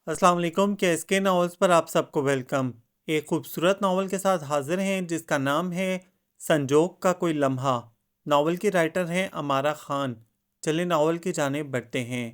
السلام علیکم کے ایس کے ناولز پر آپ سب کو ویلکم۔ ایک خوبصورت ناول کے ساتھ حاضر ہیں جس کا نام ہے سنجوگ کا کوئی لمحہ۔ ناول کی رائٹر ہیں امارہ خان۔ چلیں ناول کی جانب بڑھتے ہیں۔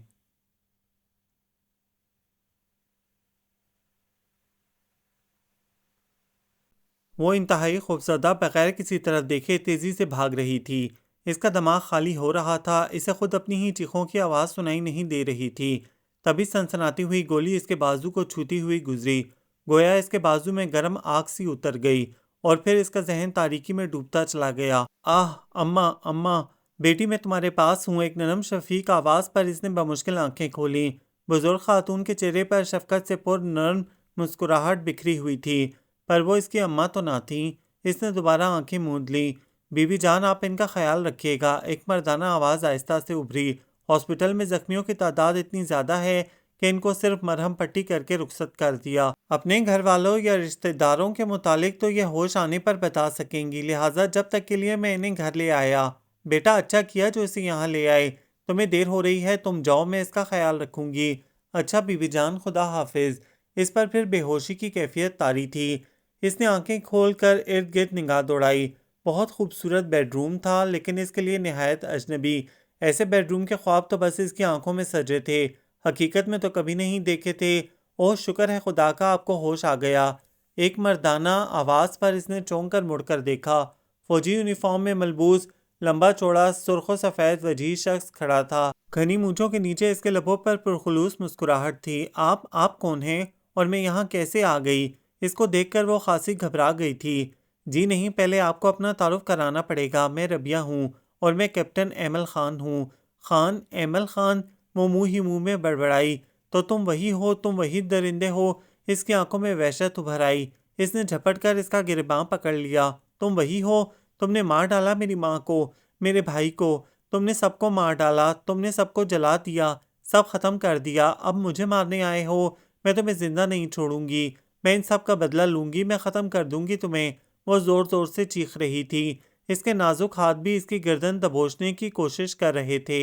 وہ انتہائی خوفزدہ بغیر کسی طرف دیکھے تیزی سے بھاگ رہی تھی۔ اس کا دماغ خالی ہو رہا تھا، اسے خود اپنی ہی چیخوں کی آواز سنائی نہیں دے رہی تھی۔ تبھی سنسناتی ہوئی گولی اس کے بازو کو چھوتی ہوئی گزری، گویا اس کے بازو میں گرم آگ سی اتر گئی اور پھر اس کا ذہن تاریکی میں ڈوبتا چلا گیا۔ آہ اماں اماں، بیٹی میں تمہارے پاس ہوں، ایک نرم شفیق آواز پر اس نے بمشکل آنکھیں کھولیں۔ بزرگ خاتون کے چہرے پر شفقت سے پر نرم مسکراہٹ بکھری ہوئی تھی، پر وہ اس کی اماں تو نہ تھیں۔ اس نے دوبارہ آنکھیں موند لیں۔ بی بی جان، آپ ان کا خیال رکھیے گا، ایک مردانہ آواز آہستہ سے ابھری۔ ہاسپٹل میں زخمیوں کی تعداد اتنی زیادہ ہے کہ ان کو صرف مرہم پٹی کر کے رخصت کر دیا۔ اپنے گھر والوں یا رشتہ داروں کے متعلق تو یہ ہوش آنے پر بتا سکیں گی، لہٰذا جب تک کے لیے میں انہیں گھر لے آیا۔ بیٹا اچھا کیا جو اسے یہاں لے آئے، تمہیں دیر ہو رہی ہے، تم جاؤ، میں اس کا خیال رکھوں گی۔ اچھا بی بی جان، خدا حافظ۔ اس پر پھر بے ہوشی کی کیفیت طاری تھی۔ اس نے آنکھیں کھول کر ارد گرد نگاہ دوڑائی۔ بہت خوبصورت بیڈ روم تھا، لیکن اس کے لیے نہایت اجنبی۔ ایسے بیڈ روم کے خواب تو بس اس کی آنکھوں میں سجے تھے، حقیقت میں تو کبھی نہیں دیکھے تھے۔ اوہ شکر ہے خدا کا، آپ کو ہوش آ گیا۔ ایک مردانہ آواز پر اس نے چونک کر مڑ کر دیکھا۔ فوجی یونیفارم میں ملبوس لمبا چوڑا سرخ و سفید وجیح شخص کھڑا تھا۔ گھنی مونچھوں کے نیچے اس کے لبوں پر پرخلوص مسکراہٹ تھی۔ آپ کون ہیں اور میں یہاں کیسے آ گئی؟ اس کو دیکھ کر وہ خاصی گھبرا گئی تھی۔ جی نہیں، پہلے آپ کو اپنا تعارف کرانا پڑے گا، میں ربیہ ہوں اور میں کیپٹن ایمل خان ہوں۔ خان، ایمل خان، وہ منہ ہی منہ میں بڑبڑائی۔ تو تم وہی ہو، تم وہی درندے ہو۔ اس کی آنکھوں میں وحشت ابھر آئی۔ اس نے جھپٹ کر اس کا گریباں پکڑ لیا۔ تم وہی ہو، تم نے مار ڈالا میری ماں کو، میرے بھائی کو، تم نے سب کو مار ڈالا، تم نے سب کو جلا دیا، سب ختم کر دیا، اب مجھے مارنے آئے ہو؟ میں تمہیں زندہ نہیں چھوڑوں گی، میں ان سب کا بدلہ لوں گی، میں ختم کر دوں گی تمہیں۔ وہ زور زور سے چیخ رہی تھی۔ اس کے نازک ہاتھ بھی اس کی گردن دبوچنے کی کوشش کر رہے تھے۔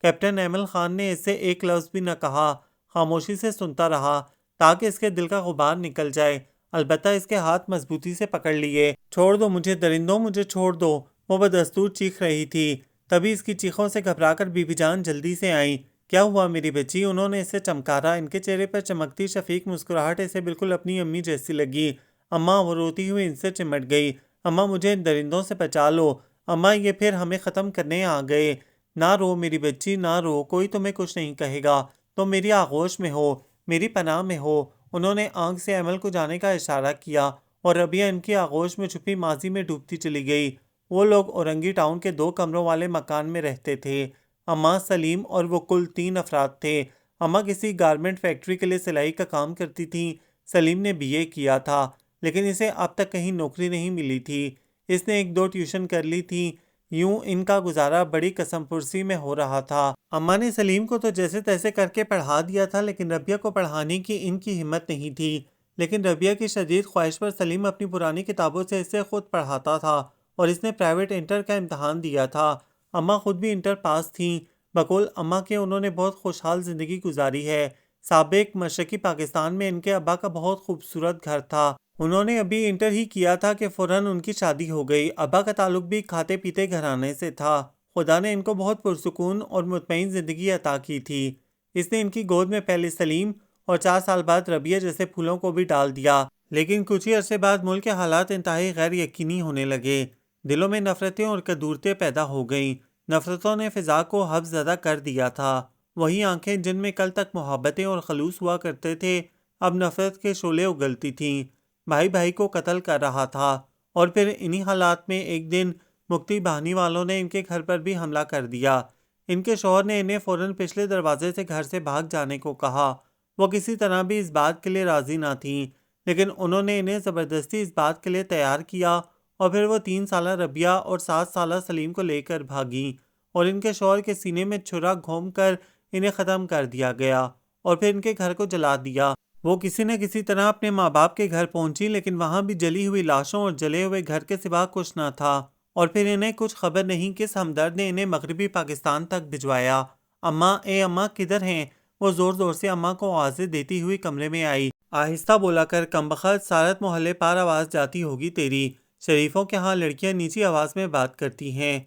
کیپٹن ایمل خان نے اس سے ایک لفظ بھی نہ کہا، خاموشی سے سنتا رہا تاکہ اس کے دل کا غبار نکل جائے۔ البتہ اس کے ہاتھ مضبوطی سے پکڑ لیے۔ چھوڑ دو مجھے درندوں، مجھے چھوڑ دو، وہ بدستور چیخ رہی تھی۔ تبھی اس کی چیخوں سے گھبرا کر بی بی جان جلدی سے آئیں۔ کیا ہوا میری بچی؟ انہوں نے اسے چمکارا۔ ان کے چہرے پر چمکتی شفیق مسکراہٹ اسے بالکل اپنی امی جیسی لگی۔ اماں، وہ روتی ہوئی ان سے چمٹ گئی۔ اماں، مجھے ان درندوں سے بچا لو۔ اماں، یہ پھر ہمیں ختم کرنے آ گئے۔ نہ رو میری بچی، نہ رو، کوئی تمہیں کچھ نہیں کہے گا، تم میری آغوش میں ہو، میری پناہ میں ہو۔ انہوں نے آنکھ سے ایمل کو جانے کا اشارہ کیا اور ربیہ ان کی آغوش میں چھپی ماضی میں ڈوبتی چلی گئی۔ وہ لوگ اورنگی ٹاؤن کے 2 کمروں والے مکان میں رہتے تھے۔ اماں، سلیم اور وہ کل 3 افراد تھے۔ اماں کسی گارمنٹ فیکٹری کے لیے سلائی کا کام کرتی تھیں۔ سلیم نے بی اے کیا تھا، لیکن اسے اب تک کہیں نوکری نہیں ملی تھی۔ اس نے 1-2 ٹیوشن کر لی تھی۔ یوں ان کا گزارا بڑی قسم پرسی میں ہو رہا تھا۔ اماں نے سلیم کو تو جیسے تیسے کر کے پڑھا دیا تھا، لیکن ربیہ کو پڑھانے کی ان کی ہمت نہیں تھی۔ لیکن ربیہ کی شدید خواہش پر سلیم اپنی پرانی کتابوں سے اسے خود پڑھاتا تھا اور اس نے پرائیویٹ انٹر کا امتحان دیا تھا۔ اماں خود بھی انٹر پاس تھیں۔ بقول اماں کے انہوں نے بہت خوشحال زندگی گزاری ہے۔ سابق مشرقی پاکستان میں ان کے ابا کا بہت خوبصورت گھر تھا۔ انہوں نے ابھی انٹر ہی کیا تھا کہ فوراً ان کی شادی ہو گئی۔ ابا کا تعلق بھی کھاتے پیتے گھرانے سے تھا۔ خدا نے ان کو بہت پرسکون اور مطمئن زندگی عطا کی تھی۔ اس نے ان کی گود میں پہلے سلیم اور 4 سال بعد ربیہ جیسے پھولوں کو بھی ڈال دیا۔ لیکن کچھ ہی عرصے بعد ملک کے حالات انتہائی غیر یقینی ہونے لگے۔ دلوں میں نفرتیں اور کدورتیں پیدا ہو گئیں۔ نفرتوں نے فضا کو حبس زدہ کر دیا تھا۔ وہی آنکھیں جن میں کل تک محبتیں اور خلوص ہوا کرتے تھے، اب نفرت کے شعلے اگلتی تھیں۔ بھائی بھائی کو قتل کر رہا تھا، اور پھر انہی حالات میں ایک دن مکتی بہانی والوں نے ان کے گھر پر بھی حملہ کر دیا۔ ان کے شوہر نے انہیں فوراً پچھلے دروازے سے گھر سے بھاگ جانے کو کہا۔ وہ کسی طرح بھی اس بات کے لیے راضی نہ تھیں، لیکن انہوں نے انہیں زبردستی اس بات کے لیے تیار کیا، اور پھر وہ 3 سالہ ربیہ اور 7 سالہ سلیم کو لے کر بھاگیں، اور ان کے شوہر کے سینے میں چھرا گھوم کر انہیں ختم کر دیا گیا، اور پھر ان کے گھر کو جلا دیا۔ وہ کسی نہ کسی طرح اپنے ماں باپ کے گھر پہنچی، لیکن وہاں بھی جلی ہوئی لاشوں اور جلے ہوئے گھر کے سوا کچھ نہ تھا، اور پھر انہیں کچھ خبر نہیں کس ہمدرد نے انہیں مغربی پاکستان تک بھجوایا۔ اماں، اے اماں، کدھر ہیں؟ وہ زور زور سے اماں کو آوازیں دیتی ہوئی کمرے میں آئی۔ آہستہ بولا کر کمبخت، سارت محلے پار آواز جاتی ہوگی تیری۔ شریفوں کے ہاں لڑکیاں نیچی آواز میں بات کرتی ہیں۔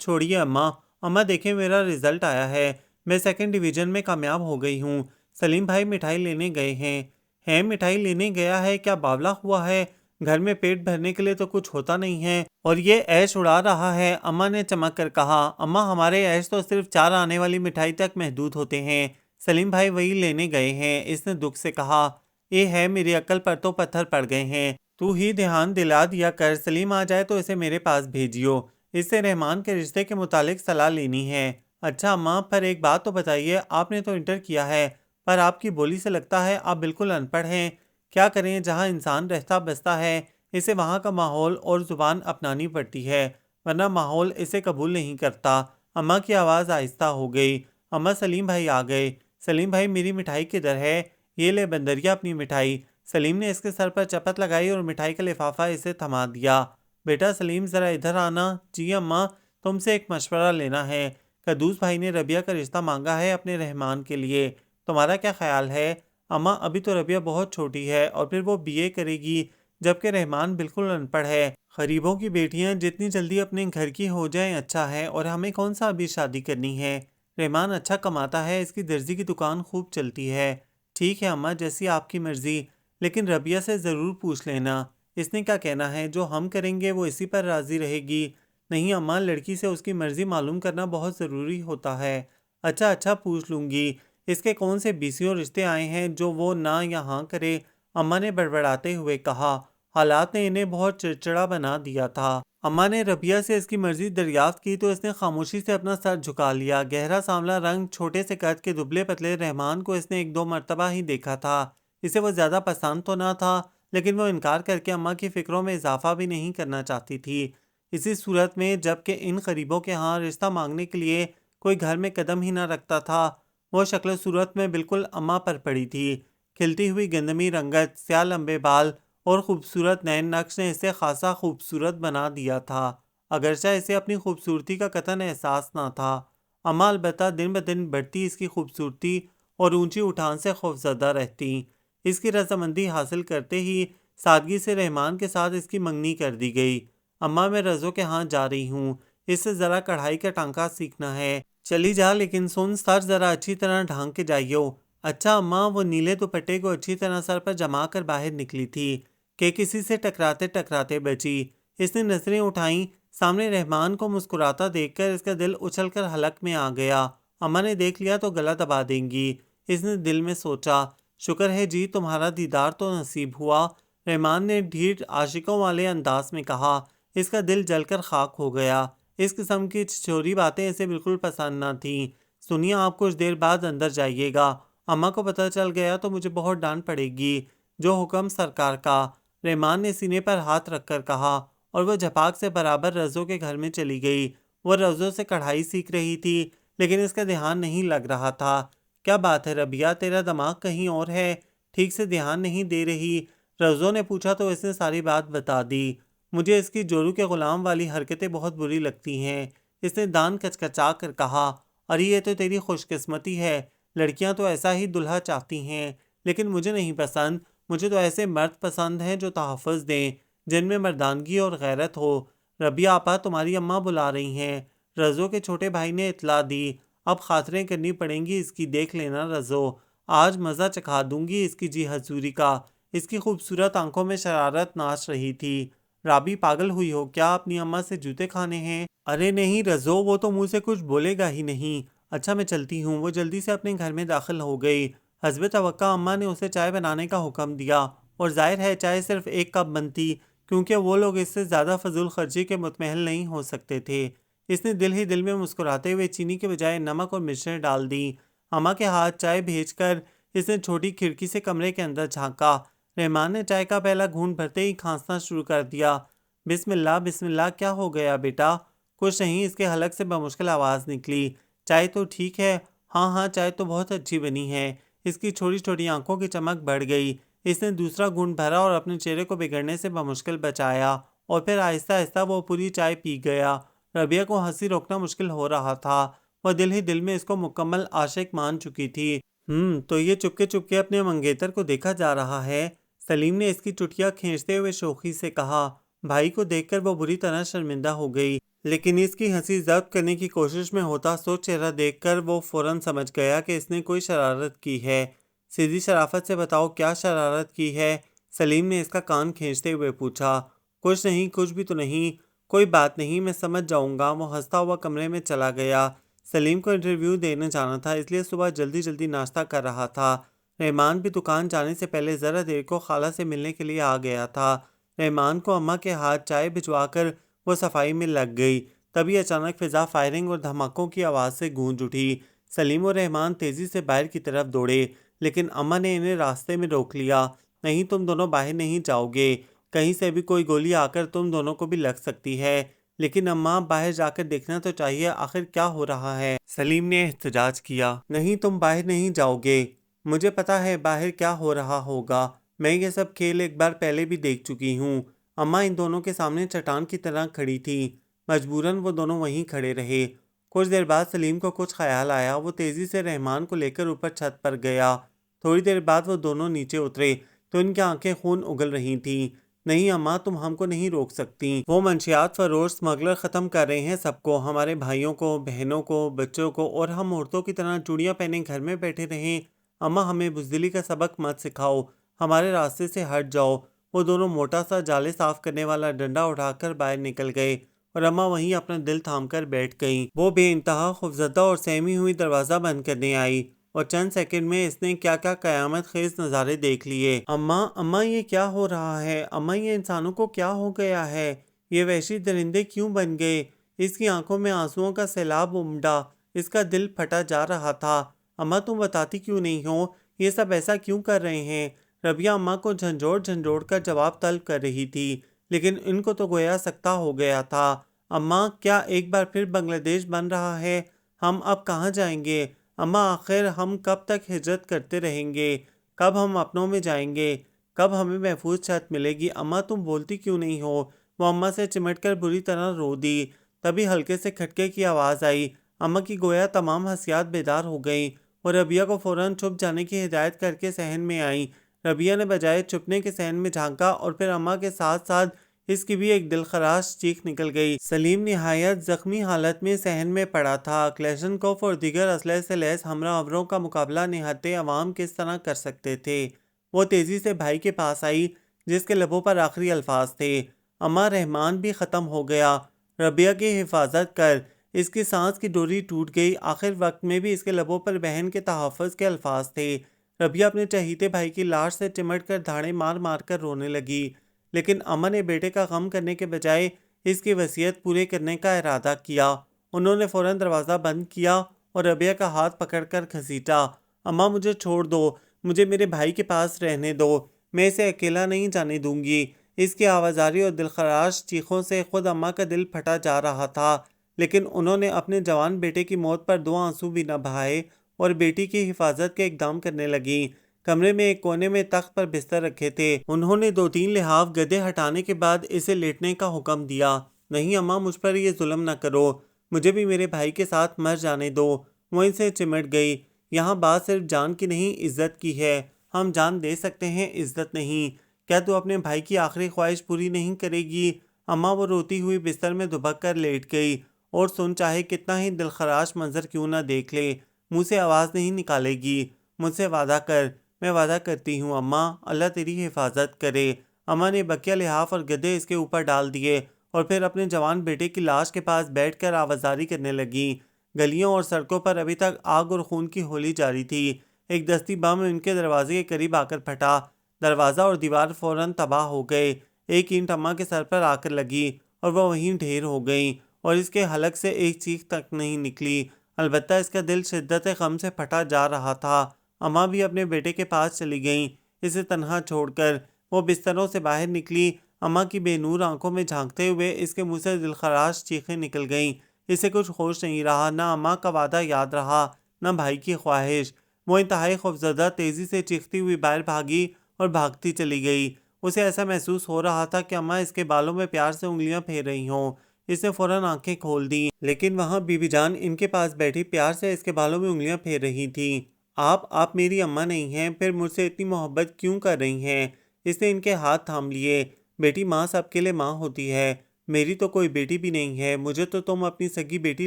چھوڑیے اماں، اماں دیکھیں میرا رزلٹ آیا ہے، میں 2nd ڈویژن میں کامیاب ہو گئی ہوں۔ سلیم بھائی مٹھائی لینے گئے ہیں مٹھائی لینے گیا ہے؟ کیا باولا ہوا ہے؟ گھر میں پیٹ بھرنے کے لیے تو کچھ ہوتا نہیں ہے اور یہ عیش اڑا رہا ہے، اماں نے چمک کر کہا۔ اماں ہمارے عیش تو صرف 4 آنے والی مٹھائی تک محدود ہوتے ہیں، سلیم بھائی وہی لینے گئے ہیں، اس نے دکھ سے کہا۔ یہ ہے میری عقل پر تو پتھر پڑ گئے ہیں، تو ہی دھیان دلا دیا کر، سلیم آ جائے تو اسے میرے پاس بھیجیو، اس سے رحمان کے رشتے کے متعلق صلاح لینی ہے۔ اچھا اماں، پر ایک بات تو بتائیے، آپ نے تو انٹر کیا ہے، پر آپ کی بولی سے لگتا ہے آپ بالکل ان پڑھ ہیں۔ کیا کریں، جہاں انسان رہتا بستا ہے اسے وہاں کا ماحول اور زبان اپنانی پڑتی ہے، ورنہ ماحول اسے قبول نہیں کرتا۔ اماں کی آواز آہستہ ہو گئی۔ اماں سلیم بھائی آ گئے۔ سلیم بھائی میری مٹھائی کدھر ہے؟ یہ لے بندریا اپنی مٹھائی۔ سلیم نے اس کے سر پر چپت لگائی اور مٹھائی کا لفافہ اسے تھما دیا۔ بیٹا سلیم ذرا ادھر آنا۔ جی اماں، تم سے ایک مشورہ لینا ہے۔ قدوس بھائی نے ربیہ کا رشتہ مانگا ہے اپنے رحمان کے لیے، تمہارا کیا خیال ہے؟ اماں ابھی تو ربیہ بہت چھوٹی ہے اور پھر وہ BA کرے گی، جبکہ رحمان بالکل ان پڑھ ہے۔ غریبوں کی بیٹیاں جتنی جلدی اپنے گھر کی ہو جائیں اچھا ہے، اور ہمیں کون سا ابھی شادی کرنی ہے؟ رحمان اچھا کماتا ہے، اس کی درزی کی دکان خوب چلتی ہے۔ ٹھیک ہے اماں، جیسی آپ کی مرضی، لیکن ربیہ سے ضرور پوچھ لینا، اس نے کیا کہنا ہے، جو ہم کریں گے وہ اسی پر راضی رہے گی۔ نہیں اماں، لڑکی سے اس کی مرضی معلوم کرنا بہت ضروری ہوتا ہے۔ اچھا پوچھ لوں گی، اس کے کون سے بیسیوں رشتے آئے ہیں جو وہ نہ یا ہاں کرے؟ اماں نے بڑبڑاتے ہوئے کہا۔ حالات نے انہیں بہت چڑچڑا بنا دیا تھا۔ اماں نے ربیہ سے اس کی مرضی دریافت کی تو اس نے خاموشی سے اپنا سر جھکا لیا۔ گہرا سانولا رنگ، چھوٹے سے قد کے دبلے پتلے رحمان کو اس نے 1-2 مرتبہ ہی دیکھا تھا۔ اسے وہ زیادہ پسند تو نہ تھا، لیکن وہ انکار کر کے اماں کی فکروں میں اضافہ بھی نہیں کرنا چاہتی تھی۔ اسی صورت میں جب کہ ان غریبوں کے ہاں رشتہ مانگنے کے لیے کوئی گھر میں قدم ہی نہ رکھتا تھا، وہ شکل و صورت میں بالکل اماں پر پڑی تھی۔ کھلتی ہوئی گندمی رنگت، سیاہ لمبے بال اور خوبصورت نین نقش نے اسے خاصا خوبصورت بنا دیا تھا، اگرچہ اسے اپنی خوبصورتی کا قطعاً احساس نہ تھا۔ اماں البتہ دن بدن بڑھتی اس کی خوبصورتی اور اونچی اٹھان سے خوفزدہ رہتی۔ اس کی رضامندی حاصل کرتے ہی سادگی سے رحمان کے ساتھ اس کی منگنی کر دی گئی۔ اماں میں رضو کے ہاں جا رہی ہوں، اس سے ذرا کڑھائی کا ٹانکا سیکھنا ہے، چلی جا، لیکن سن، سر ذرا اچھی طرح ڈھانک کے جائیو۔ اچھا اماں، وہ نیلے دوپٹے کو اچھی طرح سر پر جما کر باہر نکلی تھی کہ کسی سے ٹکراتے ٹکراتے بچی۔ اس نے نظریں اٹھائیں، سامنے رحمان کو مسکراتا دیکھ کر اس کا دل اچھل کر حلق میں آ گیا۔ اماں نے دیکھ لیا تو گلا دبا دیں گی، اس نے دل میں سوچا۔ شکر ہے جی تمہارا دیدار تو نصیب ہوا، رحمان نے ڈھیٹ عاشقوں والے انداز میں کہا۔ اس کا دل جل کر خاک ہو گیا۔ اس قسم کی چھوری باتیں اسے بالکل پسند نہ تھیں۔ سنیے، آپ کچھ دیر بعد اندر جائیے گا، اماں کو پتہ چل گیا تو مجھے بہت ڈانٹ پڑے گی۔ جو حکم سرکار کا، رحمان نے سینے پر ہاتھ رکھ کر کہا، اور وہ جھپاک سے برابر رضو کے گھر میں چلی گئی۔ وہ رضو سے کڑھائی سیکھ رہی تھی، لیکن اس کا دھیان نہیں لگ رہا تھا۔ کیا بات ہے ربیہ، تیرا دماغ کہیں اور ہے، ٹھیک سے دھیان نہیں دے رہی؟ رضو نے پوچھا تو اس نے ساری بات بتا دی۔ مجھے اس کی جورو کے غلام والی حرکتیں بہت بری لگتی ہیں، اس نے دان کچکچا کر کہا۔ ارے یہ تو تیری خوش قسمتی ہے، لڑکیاں تو ایسا ہی دلہا چاہتی ہیں، لیکن مجھے نہیں پسند۔ مجھے تو ایسے مرد پسند ہیں جو تحفظ دیں، جن میں مردانگی اور غیرت ہو۔ ربیہ آپا، تمہاری اماں بلا رہی ہیں، رضو کے چھوٹے بھائی نے اطلاع دی۔ اب خاطریں کرنی پڑیں گی اس کی، دیکھ لینا رضو، آج مزہ چکھا دوں گی اس کی جی حضوری کا۔ اس کی خوبصورت آنکھوں میں شرارت ناچ رہی تھی۔ رابی پاگل ہوئی ہو کیا، اپنی اماں سے جوتے کھانے ہیں؟ ارے نہیں رضو، وہ تو منہ سے کچھ بولے گا ہی نہیں۔ اچھا میں چلتی ہوں۔ وہ جلدی سے اپنے گھر میں داخل ہو گئی۔ حسب توقع اماں نے اسے چائے بنانے کا حکم دیا، اور ظاہر ہے چائے صرف 1 کپ بنتی، کیونکہ وہ لوگ اس سے زیادہ فضول خرچی کے متمحل نہیں ہو سکتے تھے۔ اس نے دل ہی دل میں مسکراتے ہوئے چینی کے بجائے نمک اور مرچیں ڈال دیں۔ اماں کے ہاتھ چائے بھیج کر اس نے چھوٹی کھڑکی سے کمرے کے اندر جھانکا۔ رحمان نے چائے کا پیالہ گھونٹ بھرتے ہی کھانسنا شروع کر دیا۔ بسم اللہ بسم اللہ، کیا ہو گیا بیٹا؟ کچھ نہیں، اس کے حلق سے بمشکل آواز نکلی۔ چائے تو ٹھیک ہے؟ ہاں چائے تو بہت اچھی بنی ہے۔ اس کی چھوٹی چھوٹی آنکھوں کی چمک بڑھ گئی۔ اس نے دوسرا گھونٹ بھرا اور اپنے چہرے کو بگڑنے سے بمشکل بچایا، اور پھر آہستہ آہستہ وہ پوری چائے پی گیا۔ ربیہ کو ہنسی روکنا مشکل ہو رہا تھا، وہ دل ہی دل میں اس کو مکمل عاشق مان چکی تھی۔ تو یہ چپکے چپکے اپنے منگیتر کو دیکھا جا رہا ہے۔ سلیم نے اس کی چٹیا کھینچتے ہوئے شوخی سے کہا۔ بھائی کو دیکھ کر وہ بری طرح شرمندہ ہو گئی، لیکن اس کی ہنسی ضبط کرنے کی کوشش میں ہوتا سو چہرہ دیکھ کر وہ فوراً سمجھ گیا کہ اس نے کوئی شرارت کی ہے۔ سیدھی شرافت سے بتاؤ کیا شرارت کی ہے؟ سلیم نے اس کا کان کھینچتے ہوئے پوچھا۔ کچھ نہیں، کچھ بھی تو نہیں، کوئی بات نہیں، میں سمجھ جاؤں گا۔ وہ ہنستا ہوا کمرے میں چلا گیا۔ سلیم کو انٹرویو دینے جانا تھا، اس لیے صبح جلدی جلدی ناشتہ کر رہا تھا۔ رحمان بھی دکان جانے سے پہلے ذرا دیر کو خالہ سے ملنے کے لیے آ گیا تھا۔ رحمان کو اماں کے ہاتھ چائے بھجوا کر وہ صفائی میں لگ گئی۔ تبھی اچانک فضا فائرنگ اور دھماکوں کی آواز سے گونج اٹھی۔ سلیم اور رحمان تیزی سے باہر کی طرف دوڑے، لیکن اماں نے انہیں راستے میں روک لیا۔ نہیں، تم دونوں باہر نہیں جاؤ گے، کہیں سے بھی کوئی گولی آ کر تم دونوں کو بھی لگ سکتی ہے۔ لیکن اماں، باہر جا کر دیکھنا تو چاہیے، آخر کیا ہو رہا ہے؟ سلیم نے احتجاج کیا۔ نہیں، تم باہر نہیں جاؤ گے، مجھے پتا ہے باہر کیا ہو رہا ہوگا، میں یہ سب کھیل ایک بار پہلے بھی دیکھ چکی ہوں۔ اماں ان دونوں کے سامنے چٹان کی طرح کھڑی تھی۔ مجبوراً وہ دونوں وہیں کھڑے رہے۔ کچھ دیر بعد سلیم کو کچھ خیال آیا، وہ تیزی سے رحمان کو لے کر اوپر چھت پر گیا۔ تھوڑی دیر بعد وہ دونوں نیچے اترے تو ان کی آنکھیں خون اگل رہی تھیں۔ نہیں اماں، تم ہم کو نہیں روک سکتی، وہ منشیات فروش اسمگلر ختم کر رہے ہیں سب کو، ہمارے بھائیوں کو، بہنوں کو، بچوں کو، اور ہم عورتوں کی طرح چوڑیاں پہنے گھر میں بیٹھے رہیں۔ اماں، ہمیں بزدلی کا سبق مت سکھاؤ، ہمارے راستے سے ہٹ جاؤ۔ وہ دونوں موٹا سا جالے صاف کرنے والا ڈنڈا اٹھا کر باہر نکل گئے اور اماں وہیں اپنا دل تھام کر بیٹھ گئیں۔ وہ بے انتہا خوفزدہ اور سہمی ہوئی دروازہ بند کرنے آئی، اور چند سیکنڈ میں اس نے کیا کیا قیامت خیز نظارے دیکھ لیے۔ اماں یہ کیا ہو رہا ہے؟ اماں یہ انسانوں کو کیا ہو گیا ہے؟ یہ وحشی درندے کیوں بن گئے؟ اس کی آنکھوں میں آنسوؤں کا سیلاب امڈا، اس کا دل پھٹا جا رہا تھا۔ اماں تم بتاتی کیوں نہیں ہو؟ یہ سب ایسا کیوں کر رہے ہیں؟ ربیہ اماں کو جھنجھوڑ جھنجھوڑ کر جواب طلب کر رہی تھی، لیکن ان کو تو گویا سکتہ ہو گیا تھا۔ اماں، کیا ایک بار پھر بنگلہ دیش بن رہا ہے؟ ہم اب کہاں جائیں گے؟ اماں، آخر ہم کب تک ہجرت کرتے رہیں گے؟ کب ہم اپنوں میں جائیں گے؟ کب ہمیں محفوظ چھت ملے گی؟ اماں تم بولتی کیوں نہیں ہو؟ وہ اماں سے چمٹ کر بری طرح رو دی۔ تبھی ہلکے سے کھٹکے کی آواز آئی۔ اماں کی گویا تمام حسیات بیدار ہو گئیں اور ربیہ کو فوراً چھپ جانے کی ہدایت کر کے صحن میں آئیں۔ ربیہ نے بجائے چھپنے کے صحن میں جھانکا اور پھر اماں کے ساتھ ساتھ اس کی بھی ایک دلخراش چیخ نکل گئی۔ سلیم نہایت زخمی حالت میں صحن میں پڑا تھا۔ کلیشنکوف اور دیگر اسلحے سے لیس ہمراہ آوروں کا مقابلہ نہتے عوام کس طرح کر سکتے تھے؟ وہ تیزی سے بھائی کے پاس آئی جس کے لبوں پر آخری الفاظ تھے۔ اماں، رحمان بھی ختم ہو گیا، ربیہ کی حفاظت کر۔ اس کی سانس کی ڈوری ٹوٹ گئی۔ آخر وقت میں بھی اس کے لبوں پر بہن کے تحفظ کے الفاظ تھے۔ ربیہ اپنے چہیتے بھائی کی لاش سے چمٹ کر دھاڑے مار مار کر رونے لگی، لیکن اماں نے بیٹے کا غم کرنے کے بجائے اس کی وصیت پورے کرنے کا ارادہ کیا۔ انہوں نے فوراً دروازہ بند کیا اور ربیہ کا ہاتھ پکڑ کر گھسیٹا۔ اماں، مجھے چھوڑ دو، مجھے میرے بھائی کے پاس رہنے دو، میں اسے اکیلا نہیں جانے دوں گی۔ اس کی آوازاری اور دلخراش چیخوں سے خود اماں کا دل پھٹا جا رہا تھا، لیکن انہوں نے اپنے جوان بیٹے کی موت پر 2 آنسو بھی نہ بہائے اور بیٹی کی حفاظت کے اقدام کرنے لگیں۔ کمرے میں ایک کونے میں تخت پر بستر رکھے تھے، انہوں نے 2-3 لحاف گدے ہٹانے کے بعد اسے لیٹنے کا حکم دیا۔ نہیں اماں، مجھ پر یہ ظلم نہ کرو، مجھے بھی میرے بھائی کے ساتھ مر جانے دو۔ وہ ان سے چمٹ گئی۔ یہاں بات صرف جان کی نہیں، عزت کی ہے۔ ہم جان دے سکتے ہیں، عزت نہیں۔ کیا تو اپنے بھائی کی آخری خواہش پوری نہیں کرے گی؟ اماں، وہ روتی ہوئی بستر میں دبک کر لیٹ گئی اور سن چاہے کتنا ہی دلخراش منظر کیوں نہ دیکھ لے، منہ سے آواز نہیں نکالے گی۔ مجھ سے وعدہ کر۔ میں وعدہ کرتی ہوں اماں، اللہ تیری حفاظت کرے۔ اماں نے بقیہ لحاف اور گدے اس کے اوپر ڈال دیے اور پھر اپنے جوان بیٹے کی لاش کے پاس بیٹھ کر آوازاری کرنے لگیں۔ گلیوں اور سڑکوں پر ابھی تک آگ اور خون کی ہولی جاری تھی۔ ایک دستی بم ان کے دروازے کے قریب آ کر پھٹا۔ دروازہ اور دیوار فوراً تباہ ہو گئے۔ ایک اینٹ اماں کے سر پر آ کر لگی اور وہ وہیں ڈھیر ہو گئیں اور اس کے حلق سے ایک چیخ تک نہیں نکلی۔ البتہ اس کا دل شدت غم سے پھٹا جا رہا تھا۔ اماں بھی اپنے بیٹے کے پاس چلی گئیں، اسے تنہا چھوڑ کر۔ وہ بستروں سے باہر نکلی، اماں کی بے نور آنکھوں میں جھانکتے ہوئے اس کے منہ سے دلخراش چیخیں نکل گئیں۔ اسے کچھ ہوش نہیں رہا، نہ اماں کا وعدہ یاد رہا، نہ بھائی کی خواہش۔ وہ انتہائی خوفزدہ تیزی سے چیختی ہوئی باہر بھاگی اور بھاگتی چلی گئی۔ اسے ایسا محسوس ہو رہا تھا کہ اماں اس کے بالوں میں پیار سے انگلیاں پھیر رہی ہوں۔ اس نے فوراً آنکھیں کھول دیں، لیکن وہاں بی بی جان ان کے پاس بیٹھی پیار سے اس کے بالوں میں انگلیاں پھیر رہی تھیں۔ آپ میری اماں نہیں ہیں، پھر مجھ سے اتنی محبت کیوں کر رہی ہیں؟ اس نے ان کے ہاتھ تھام لیے۔ بیٹی، ماں سب کے لیے ماں ہوتی ہے، میری تو کوئی بیٹی بھی نہیں ہے، مجھے تو تم اپنی سگی بیٹی